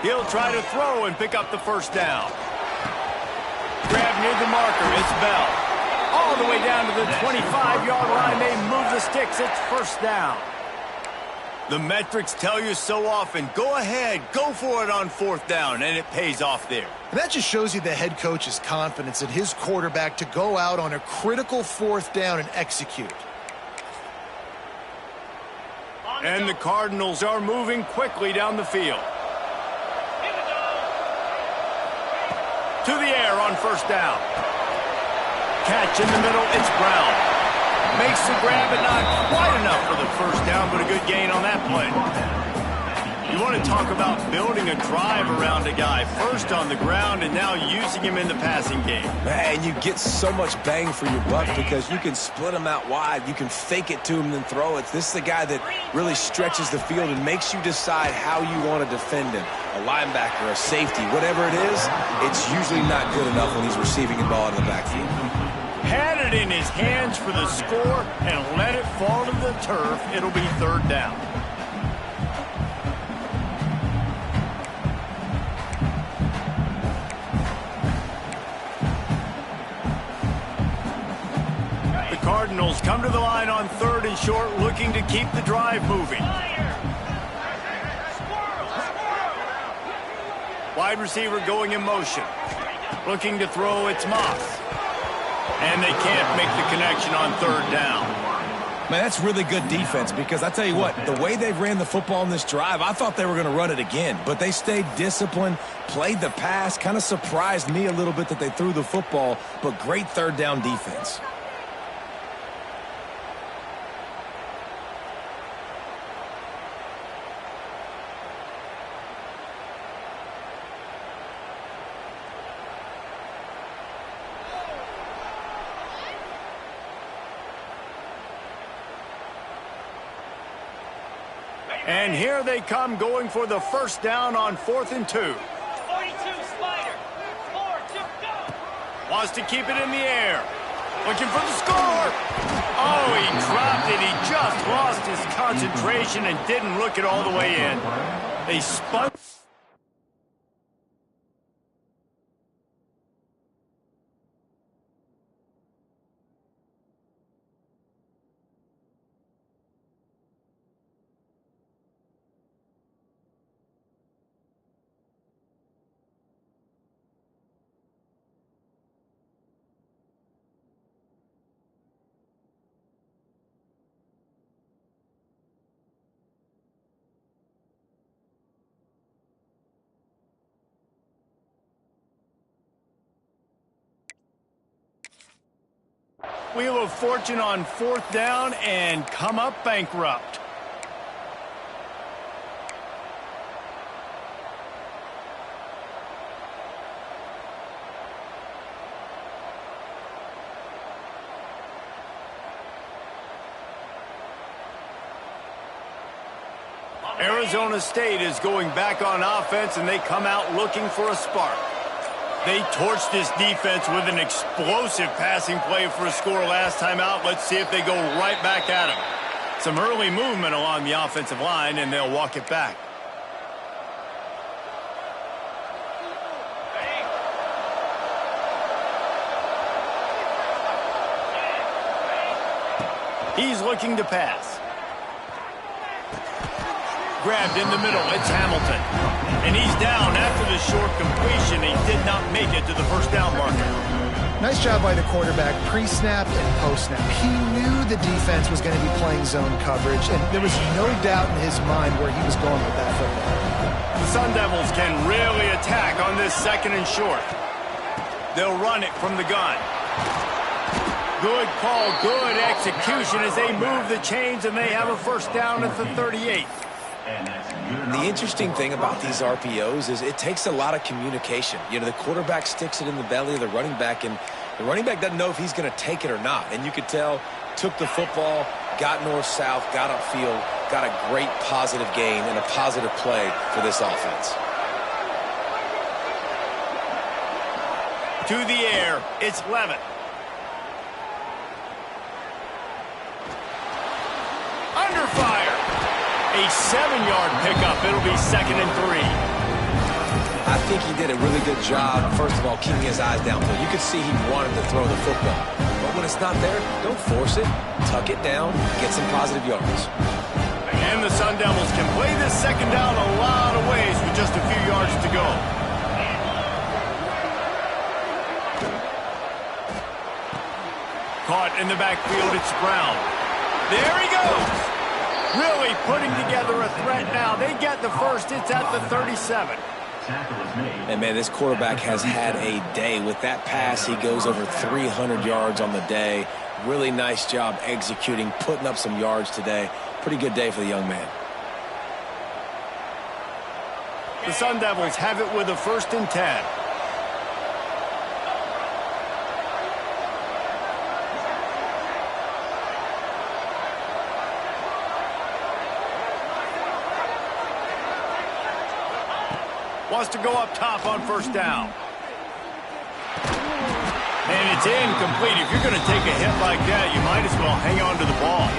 He'll try to throw and pick up the 1st down. Grab near the marker, it's Bell. All the way down to the 25-yard line, they move the sticks, it's 1st down. The metrics tell you so often, go ahead, go for it on 4th down, and it pays off there. And that just shows you the head coach's confidence in his quarterback to go out on a critical 4th down and execute. And the Cardinals are moving quickly down the field. To the air on 1st down. Catch in the middle, it's Brown. Makes the grab, but not quite enough for the 1st down, but a good gain on that play. You want to talk about building a drive around a guy. First on the ground and now using him in the passing game. Man, you get so much bang for your buck because you can split him out wide. You can fake it to him and then throw it. This is the guy that really stretches the field and makes you decide how you want to defend him. A linebacker, a safety, whatever it is, it's usually not good enough when he's receiving the ball in the backfield. Had it in his hands for the score and let it fall to the turf. It'll be 3rd down. The Cardinals come to the line on 3rd and short, looking to keep the drive moving. Wide receiver going in motion. Looking to throw, it's Moss. And they can't make the connection on 3rd down. Man, that's really good defense because I tell you what, the way they've ran the football in this drive, I thought they were going to run it again. But they stayed disciplined, played the pass, kind of surprised me a little bit that they threw the football, but great 3rd down defense. And here they come going for the 1st down on 4th and 2. 42 slider. 4-2, go. Wants to keep it in the air. Looking for the score. Oh, he dropped it. He just lost his concentration and didn't look it all the way in. They spun. Wheel of Fortune on 4th down and come up bankrupt. Arizona State is going back on offense, and they come out looking for a spark. They torched this defense with an explosive passing play for a score last time out. Let's see if they go right back at him. Some early movement along the offensive line, and they'll walk it back. He's looking to pass. Grabbed in the middle, it's Hamilton. And he's down after the short completion. He did not make it to the 1st down marker. Nice job by the quarterback, pre-snap and post-snap. He knew the defense was going to be playing zone coverage, and there was no doubt in his mind where he was going with that football. The Sun Devils can really attack on this second and short. They'll run it from the gun. Good call, good execution as they move the chains, and they have a first down at the 38. The interesting thing about these RPOs is it takes a lot of communication. You know, the quarterback sticks it in the belly of the running back, and the running back doesn't know if he's going to take it or not. And you could tell, took the football, got north-south, got upfield, got a great positive gain and a positive play for this offense. To the air, it's Levitt. Under fire. A 7-yard pickup. It'll be 2nd and 3. I think he did a really good job, first of all, keeping his eyes downfield. You could see he wanted to throw the football. But when it's not there, don't force it. Tuck it down, get some positive yards. And the Sun Devils can play this second down a lot of ways with just a few yards to go. Caught in the backfield, it's Brown. There he goes. Really putting together a threat now. They get the first. It's at the 37. And, man, this quarterback has had a day. With that pass, he goes over 300 yards on the day. Really nice job executing, putting up some yards today. Pretty good day for the young man. The Sun Devils have it with a 1st and 10. Wants to go up top on 1st down. And it's incomplete. If you're going to take a hit like that, you might as well hang on to the ball.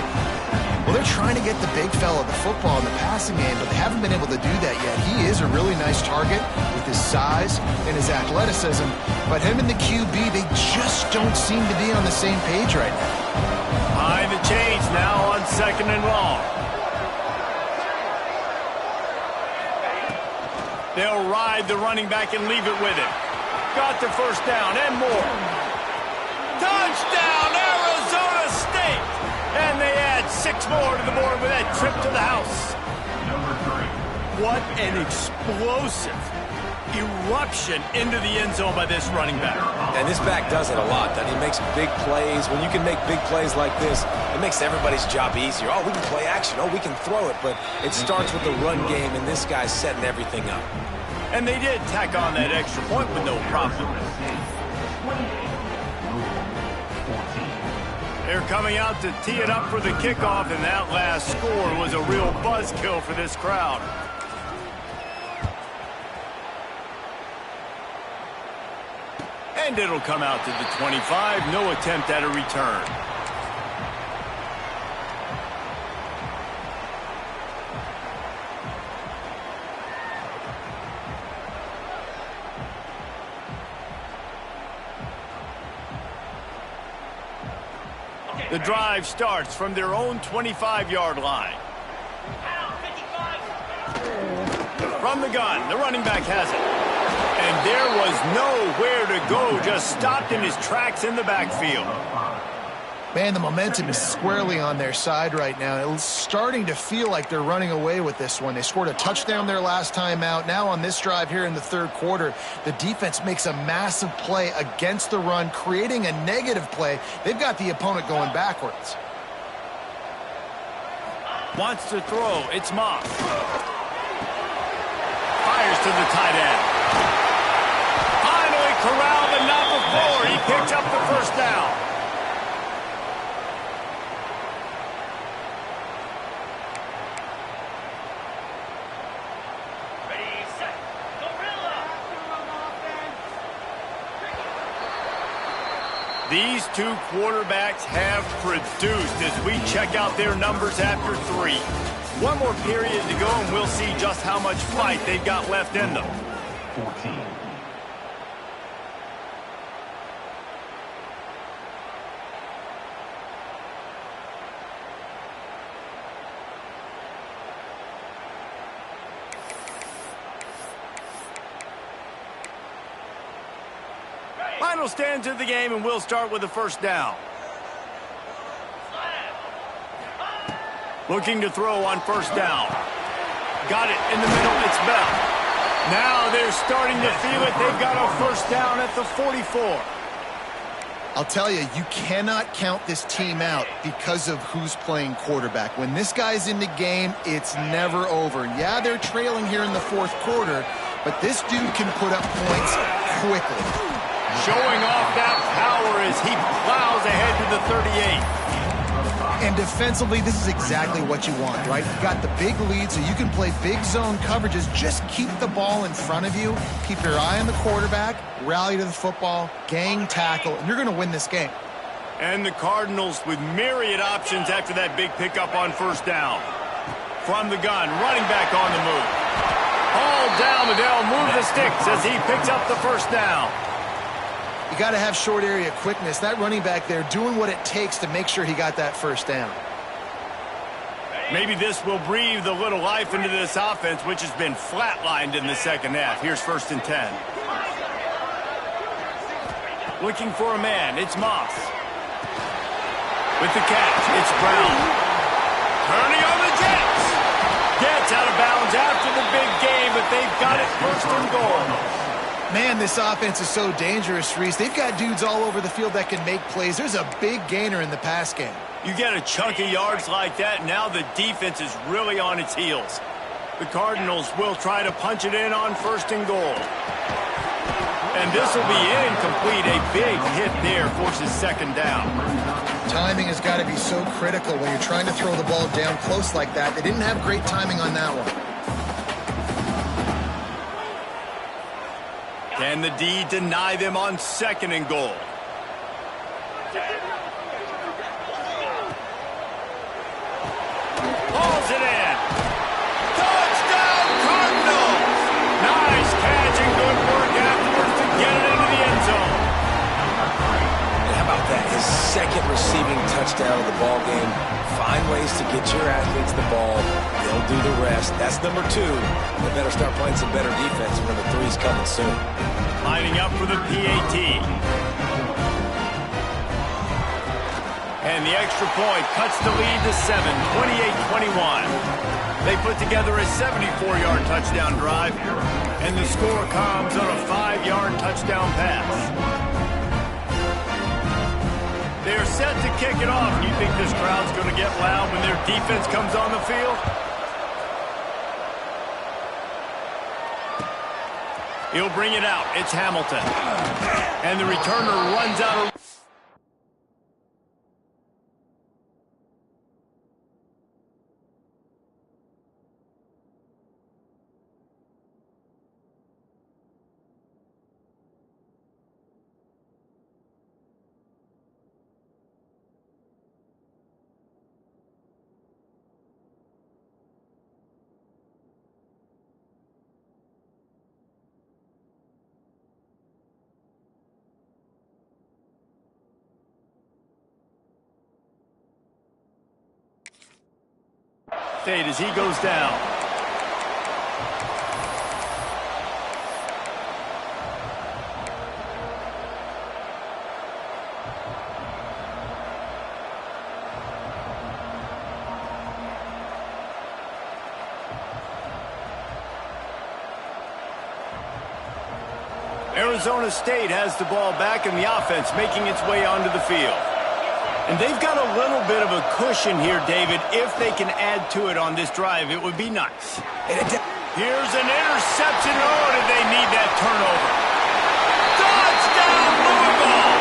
Well, they're trying to get the big fella the football in the passing game, but they haven't been able to do that yet. He is a really nice target with his size and his athleticism, but him and the QB, they just don't seem to be on the same page right now. Behind the chains now on 2nd and long. They'll ride the running back and leave it with him. Got the first down and more. Touchdown, Arizona State! And they add 6 more to the board with that trip to the house. What an explosive eruption into the end zone by this running back. And this back does it a lot. He makes big plays. When you can make big plays like this, it makes everybody's job easier. Oh, we can play action. Oh, we can throw it. But it starts with the run game, and this guy's setting everything up. And they did tack on that extra point with no problem. They're coming out to tee it up for the kickoff, and that last score was a real buzzkill for this crowd. And it'll come out to the 25. No attempt at a return. The drive starts from their own 25-yard line. From the gun, the running back has it. And there was nowhere to go, just stopped in his tracks in the backfield. Man, the momentum is squarely on their side right now. It's starting to feel like they're running away with this one. They scored a touchdown their last time out. Now on this drive here in the 3rd quarter, the defense makes a massive play against the run, creating a negative play. They've got the opponent going backwards. Wants to throw. It's Moss. Fires to the tight end. Finally corralled, but not before. He picks up the first down. These two quarterbacks have produced as we check out their numbers after 3. One more period to go, and we'll see just how much fight they've got left in them. 14. Final stands of the game, and we'll start with the first down. Looking to throw on first down. Got it in the middle. It's Bell. Now they're starting to feel it. They've got a first down at the 44. I'll tell you, you cannot count this team out because of who's playing quarterback. When this guy's in the game, it's never over. Yeah, they're trailing here in the fourth quarter, but this dude can put up points quickly. Showing off that power as he plows ahead to the 38. And defensively, this is exactly what you want, right? You got the big lead, so you can play big zone coverages. Just keep the ball in front of you. Keep your eye on the quarterback, rally to the football, gang tackle, and you're going to win this game. And the Cardinals with myriad options after that big pickup on first down. From the gun, running back on the move. All down, Adele, move the sticks as he picks up the first down. You got to have short area quickness. That running back there doing what it takes to make sure he got that first down. Maybe this will breathe a little life into this offense, which has been flatlined in the second half. Here's 1st and 10. Looking for a man. It's Moss. With the catch, it's Brown. Turning on the Jets. Gets out of bounds after the big game, but they've got it 1st and goal. Man, this offense is so dangerous, Reese. They've got dudes all over the field that can make plays. There's a big gainer in the pass game. You get a chunk of yards like that, now the defense is really on its heels. The Cardinals will try to punch it in on 1st and goal. And this will be incomplete. A big hit there forces 2nd down. Timing has got to be so critical when you're trying to throw the ball down close like that. They didn't have great timing on that one. Can the D deny them on 2nd and goal? Pulls it in. Touchdown, Cardinals! Nice catch and good work afterwards to get it into the end zone. And how about that? His 2nd receiving touchdown of the ball game. Find ways to get your athletes the ball. They'll do the rest. That's number 2. They better start playing some better defense. Number 3's coming soon. Lining up for the PAT. And the extra point cuts the lead to 7, 28-21. They put together a 74-yard touchdown drive, and the score comes on a 5-yard touchdown pass. They're set to kick it off. You think this crowd's going to get loud when their defense comes on the field? He'll bring it out. It's Hamilton. And the returner runs out of... as he goes down. Arizona State has the ball back in the offense, making its way onto the field. And they've got a little bit of a cushion here, David. If they can add to it on this drive, it would be nice. Here's an interception. Oh, did they need that turnover? Touchdown, Louisville!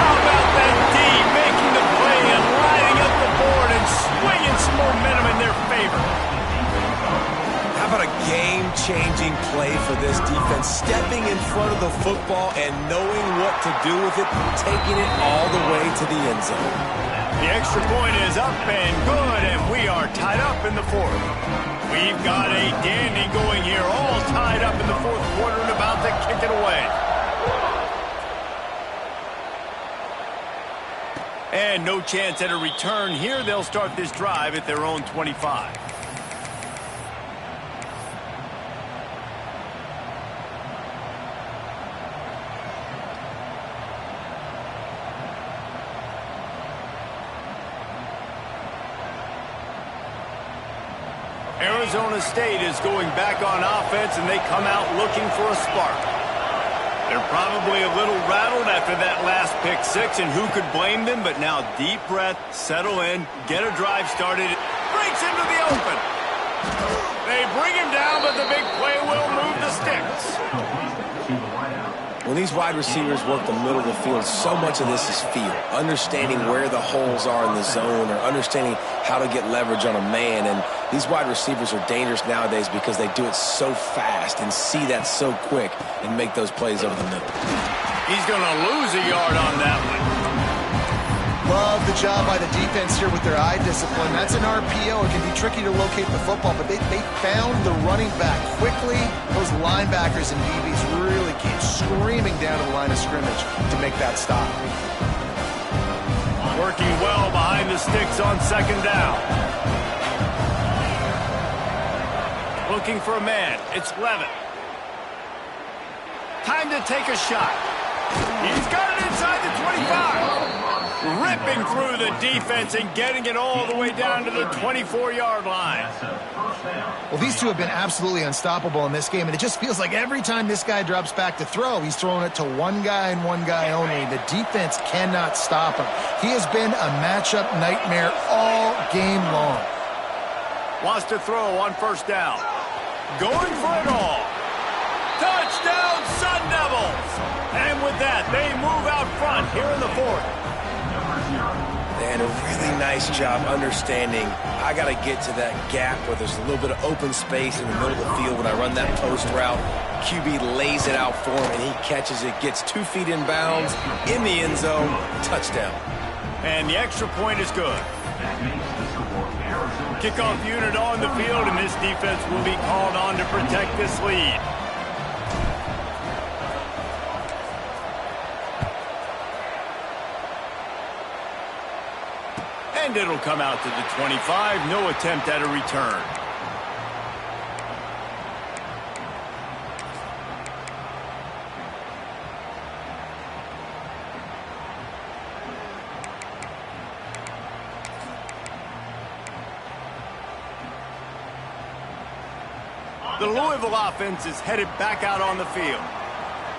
How about that D making the play and lighting up the board and swinging some momentum in their favor? How about a game-changing play for this defense? Stepping in front of the football and knowing what to do with it, taking it all the way to the end zone. The extra point is up and good, and we are tied up in the 4th. We've got a dandy going here, all tied up in the 4th quarter and about to kick it away. And no chance at a return here. They'll start this drive at their own 25. Arizona State is going back on offense, and they come out looking for a spark. They're probably a little rattled after that last pick six, and who could blame them? But now deep breath, settle in, get a drive started. Breaks into the open. They bring him down, but the big play will move the sticks. When these wide receivers work the middle of the field, so much of this is feel. Understanding where the holes are in the zone, or understanding how to get leverage on a man. And these wide receivers are dangerous nowadays because they do it so fast and see that so quick and make those plays over the middle. He's going to lose a yard on that one. Love the job by the defense here with their eye discipline. That's an RPO. It can be tricky to locate the football, but they found the running back quickly. Those linebackers and DBs really came screaming down to the line of scrimmage to make that stop. Working well behind the sticks on second down. Looking for a man. It's Levitt. Time to take a shot. He's got it inside the 25. Ripping through the defense and getting it all the way down to the 24-yard line. Well, these two have been absolutely unstoppable in this game, and it just feels like every time this guy drops back to throw, he's throwing it to one guy and one guy only. The defense cannot stop him. He has been a matchup nightmare all game long. Wants to throw on first down. Going for it all. Touchdown, Sun Devils! And with that, they move out front here in the fourth. They had a really nice job understanding I got to get to that gap where there's a little bit of open space in the middle of the field when I run that post route. QB lays it out for him, and he catches it, gets 2 feet in bounds, in the end zone, touchdown. And the extra point is good. Kickoff unit on the field, and this defense will be called on to protect this lead. And it'll come out to the 25. No attempt at a return. The Louisville offense is headed back out on the field.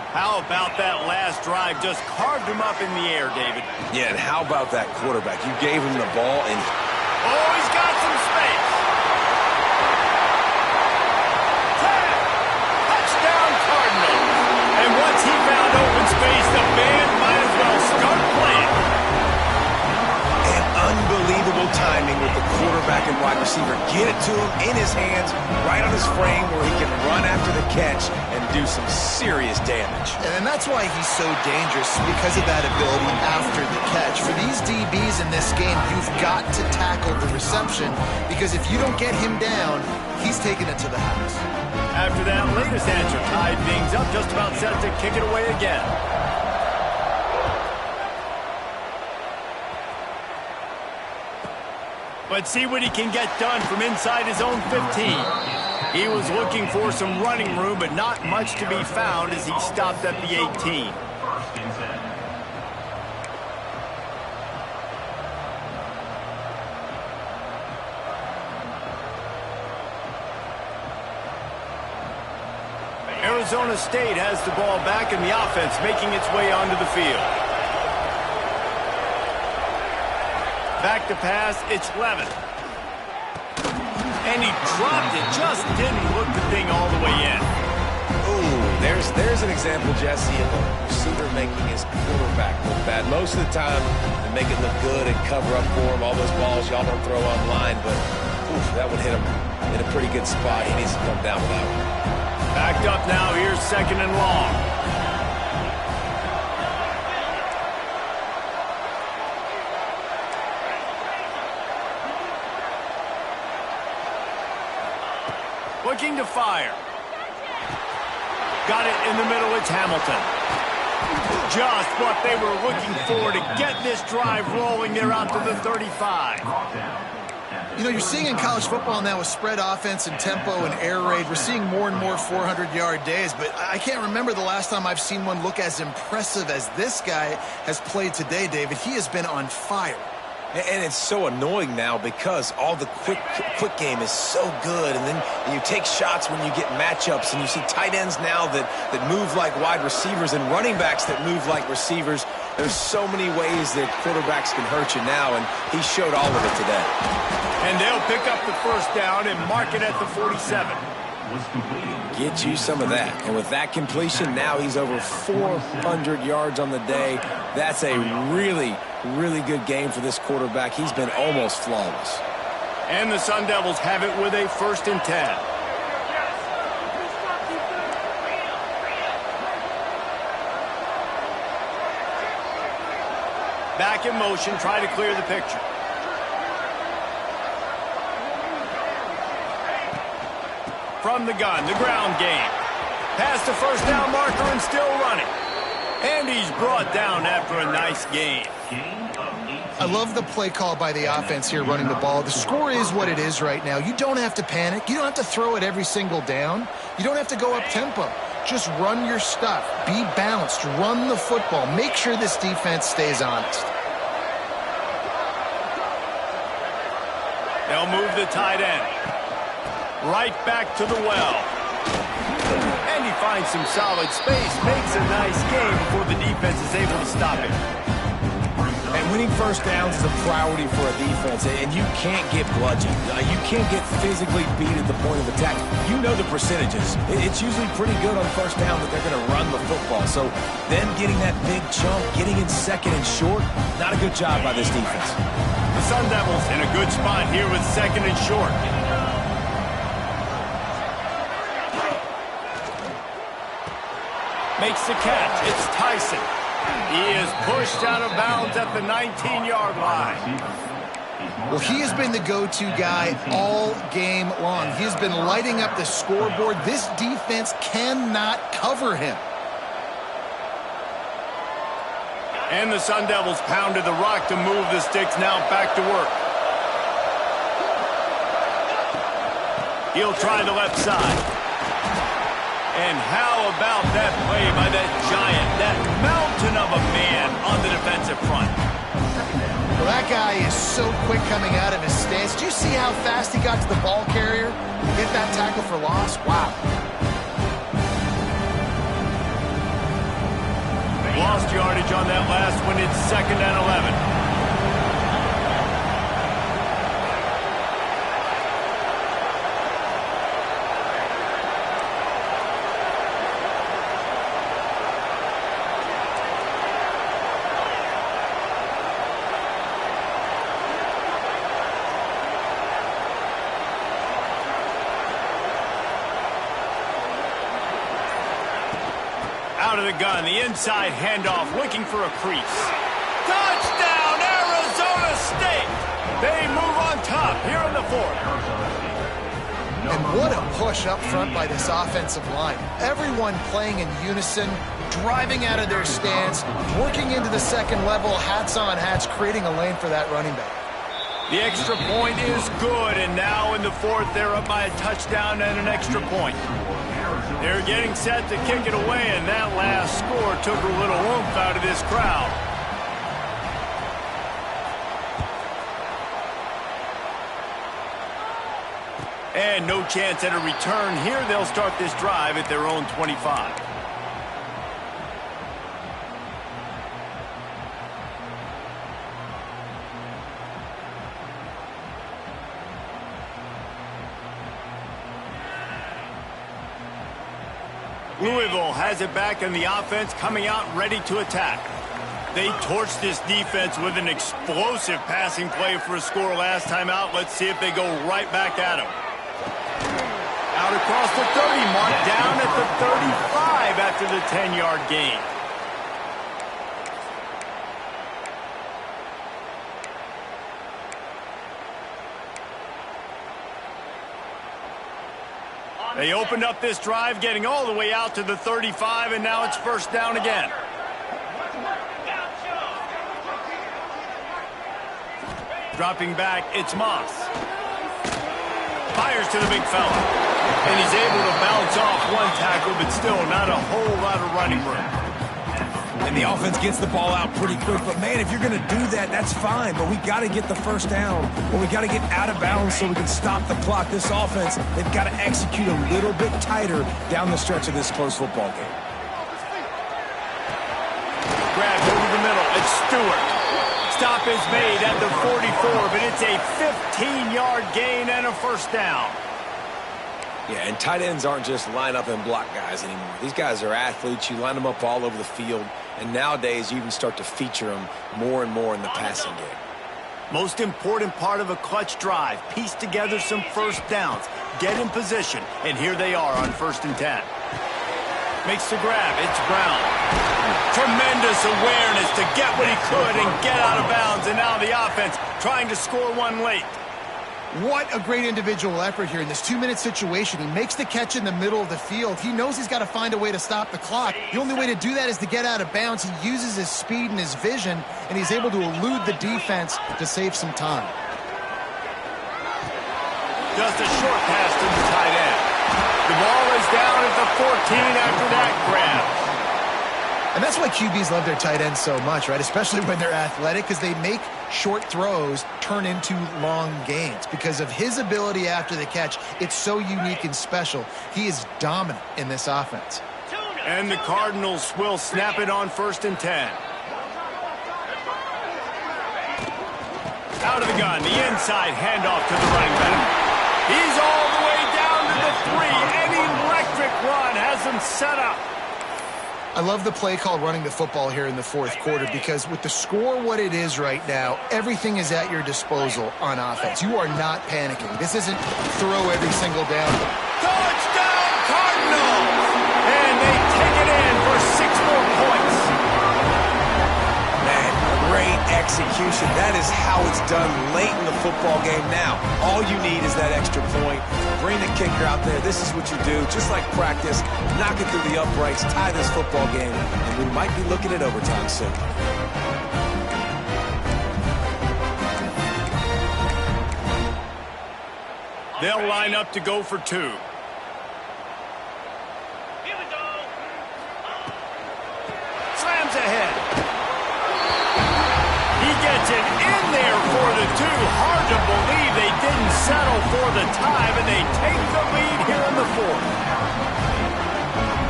How about that last drive? Just carved him up in the air, David. Yeah, and how about that quarterback? You gave him the ball, and... Oh, he's got some space. Touchdown, Cardinals. And once he found open space, the band might as well start playing. And unbelievable timing with the quarterback and wide receiver. Get it to him in his hands, right on his frame, where he can run after the catch and do some serious damage. And that's why he's so dangerous, because of that ability after the catch. For these DBs in this game, you've got to tackle the reception, because if you don't get him down, he's taking it to the house. After that latest answer, tied things up, just about set to kick it away again. Let's see what he can get done from inside his own 15. He was looking for some running room, but not much to be found as he stopped at the 18. Arizona State has the ball back, and the offense making its way onto the field. Back to pass, it's Levitt. And he dropped it, just didn't look the thing all the way in. Ooh, there's an example, Jesse, of a receiver making his quarterback look bad. Most of the time, they make it look good and cover up for him. All those balls y'all don't throw online, but oof, that would hit him in a pretty good spot. He needs to come down with that one. Backed up now, here's second and long. Looking to fire. Got it in the middle, it's Hamilton. Just what they were looking for to get this drive rolling. They're out to the 35. You know, you're seeing in college football now with spread offense and tempo and air raid, we're seeing more and more 400-yard days, but I can't remember the last time I've seen one look as impressive as this guy has played today, David. He has been on fire. And it's so annoying now because all the quick game is so good. And then you take shots when you get matchups, and you see tight ends now that move like wide receivers and running backs that move like receivers. There's so many ways that quarterbacks can hurt you now, and he showed all of it today. And they'll pick up the first down and mark it at the 47. Get you some of that. And with that completion, now he's over 400 yards on the day. That's a really, really good game for this quarterback. He's been almost flawless. And the Sun Devils have it with a 1st and 10. Back in motion, try to clear the picture. From the gun, the ground game. Past the first down marker and still running. And he's brought down after a nice game. I love the play call by the offense here running the ball. The score is what it is right now. You don't have to panic. You don't have to throw it every single down. You don't have to go up tempo. Just run your stuff. Be balanced. Run the football. Make sure this defense stays honest. They'll move the tight end. Right back to the well. And he finds some solid space. Makes a nice game before the defense is able to stop him. And winning first downs is a priority for a defense, and you can't get bludgeoned. You can't get physically beat at the point of attack. You know the percentages. It's usually pretty good on first down that they're going to run the football. So then getting that big chunk, getting in second and short, not a good job by this defense. The Sun Devils in a good spot here with 2nd and short. Makes the catch. It's Tyson. He is pushed out of bounds at the 19-yard line. Well, he has been the go-to guy all game long. He has been lighting up the scoreboard. This defense cannot cover him. And the Sun Devils pounded the rock to move the sticks. Now back to work. He'll try the left side. And how about that play by that giant, that mountain of a man on the defensive front? Well, that guy is so quick coming out of his stance. Do you see how fast he got to the ball carrier? Hit that tackle for loss? Wow. Lost yardage on that last one. It's 2nd and 11. Out of the gun, the inside handoff, looking for a crease. Touchdown, Arizona State! They move on top here in the 4th. And what a push up front by this offensive line. Everyone playing in unison, driving out of their stance, working into the second level, hats on hats, creating a lane for that running back. The extra point is good, and now in the 4th, they're up by a touchdown and an extra point. They're getting set to kick it away, and that last score took a little oomph out of this crowd. And no chance at a return here. They'll start this drive at their own 25. Louisville has it back, and the offense coming out ready to attack. They torched this defense with an explosive passing play for a score last time out. Let's see if they go right back at him. Out across the 30 mark, down at the 35 after the 10-yard gain. They opened up this drive, getting all the way out to the 35, and now it's first down again. Dropping back, it's Moss. Fires to the big fella. And he's able to bounce off one tackle, but still not a whole lot of running room. And the offense gets the ball out pretty quick. But, man, if you're going to do that, that's fine. But we got to get the first down, or we got to get out of bounds so we can stop the clock. This offense, they've got to execute a little bit tighter down the stretch of this close football game. Grab over the middle. It's Stewart. Stop is made at the 44, but it's a 15-yard gain and a first down. Yeah, and tight ends aren't just line up and block guys anymore. These guys are athletes. You line them up all over the field, and nowadays you even start to feature them more and more in the passing game. Most important part of a clutch drive, piece together some first downs, get in position, and here they are on 1st and 10. Makes the grab. It's Brown. Tremendous awareness to get what he could and get out of bounds, and now the offense trying to score one late. What a great individual effort here in this 2-minute situation. He makes the catch in the middle of the field. He knows he's got to find a way to stop the clock. The only way to do that is to get out of bounds. He uses his speed and his vision, and he's able to elude the defense to save some time. Just a short pass to the tight end. The ball is down at the 14 after that grab. And that's why QBs love their tight ends so much, right? Especially when they're athletic, because they make short throws turn into long gains. Because of his ability after the catch, it's so unique and special. He is dominant in this offense. And the Cardinals will snap it on 1st and 10. Out of the gun, the inside handoff to the running back. He's all the way down to the 3. An electric run has him set up. I love the play called running the football here in the 4th quarter, because with the score what it is right now, everything is at your disposal on offense. You are not panicking. This isn't throw every single down. Touchdown, Cardinals! And they take it in for 6 more points. Man, great execution. That is how it's done late in the football game. Now, all you need is that extra point. Bring the kicker out there. This is what you do. Just like practice, knock it through the uprights, tie this football game, and we might be looking at overtime soon. They'll line up to go for 2. Here we go. Slams ahead. He gets it in there for the 2. Hard to believe they didn't settle for the tie, but they take the lead here in the 4th.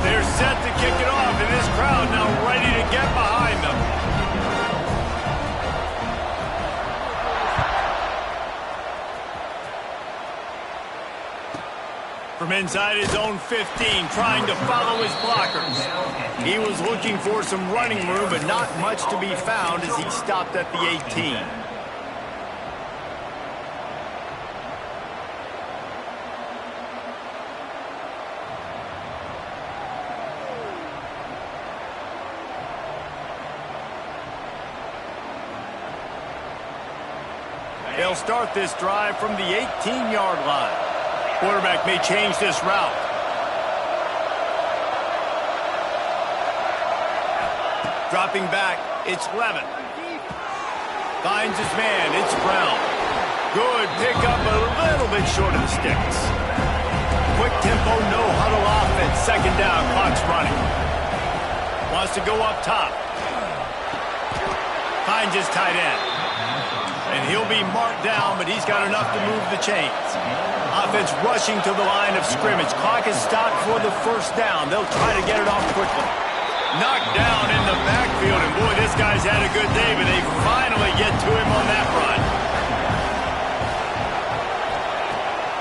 They're set to kick it off, and this crowd now ready to get behind them. From inside his own 15, trying to follow his blockers. He was looking for some running room, but not much to be found as he stopped at the 18. They'll start this drive from the 18-yard line. Quarterback may change this route. Dropping back, it's Levin. Finds his man, it's Brown. Good pickup, a little bit short of the sticks. Quick tempo, no huddle offense. 2nd down, clock's running. Wants to go up top. Finds his tight end. And he'll be marked down, but he's got enough to move the chains. Offense rushing to the line of scrimmage. Clock is stopped for the 1st down. They'll try to get it off quickly. Knocked down in the backfield, and boy, this guy's had a good day, but they finally get to him on that run.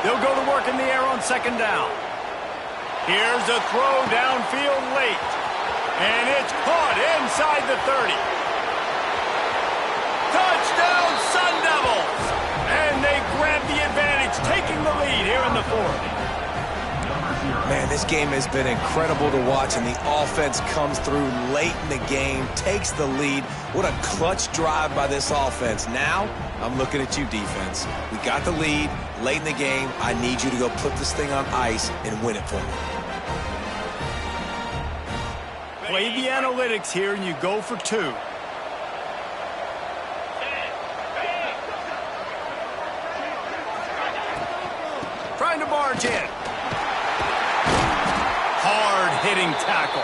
They'll go to work in the air on 2nd down. Here's a throw downfield late. And it's caught inside the 30. Touchdown, Sun Devils! And they grab the advantage, taking the lead here in the 4th. Man, this game has been incredible to watch, and the offense comes through late in the game, takes the lead. What a clutch drive by this offense. Now, I'm looking at you, defense. We got the lead late in the game. I need you to go put this thing on ice and win it for me. Play the analytics here, and you go for 2. Trying to barge in. Hard-hitting tackle.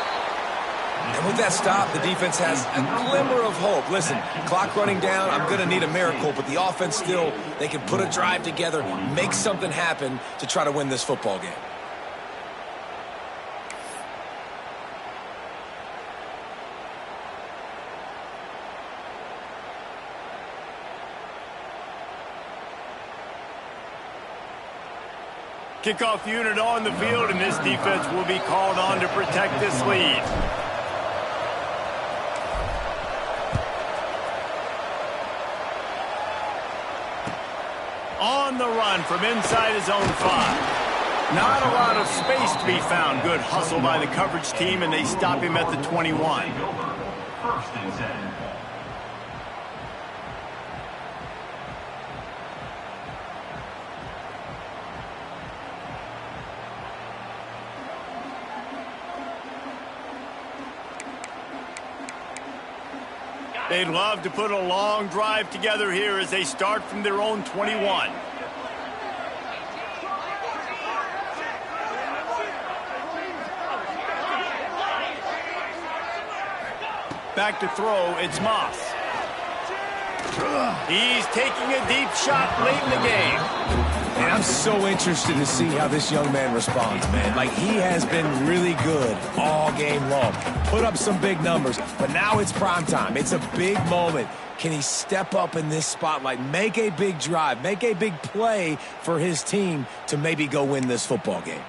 And with that stop, the defense has a glimmer of hope. Listen, clock running down, I'm going to need a miracle, but the offense still, they can put a drive together, make something happen to try to win this football game. Kickoff unit on the field, and this defense will be called on to protect this lead. On the run from inside his own 5. Not a lot of space to be found. Good hustle by the coverage team, and they stop him at the 21. First and 10. They'd love to put a long drive together here as they start from their own 21. Back to throw, it's Moss. He's taking a deep shot late in the game. And I'm so interested to see how this young man responds, man. Like, he has been really good all game long. Put up some big numbers, but now it's prime time. It's a big moment. Can he step up in this spotlight, make a big drive, make a big play for his team to maybe go win this football game?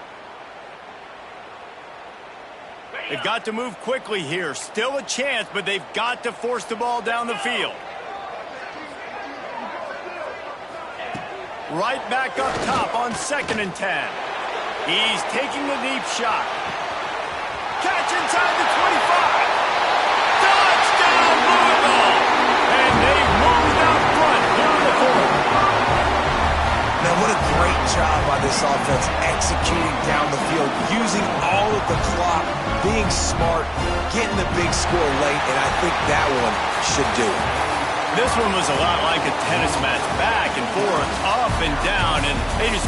They've got to move quickly here. Still a chance, but they've got to force the ball down the field. Right back up top on 2nd and 10. He's taking a deep shot. Catch inside the 25. Touchdown, Louisville! And they've moved out front here in the 4th. Now, what a great job by this offense executing down the field, using all of the clock, being smart, getting the big score late, and I think that one should do it. This one was a lot like a tennis match, back and forth, up and down, and they just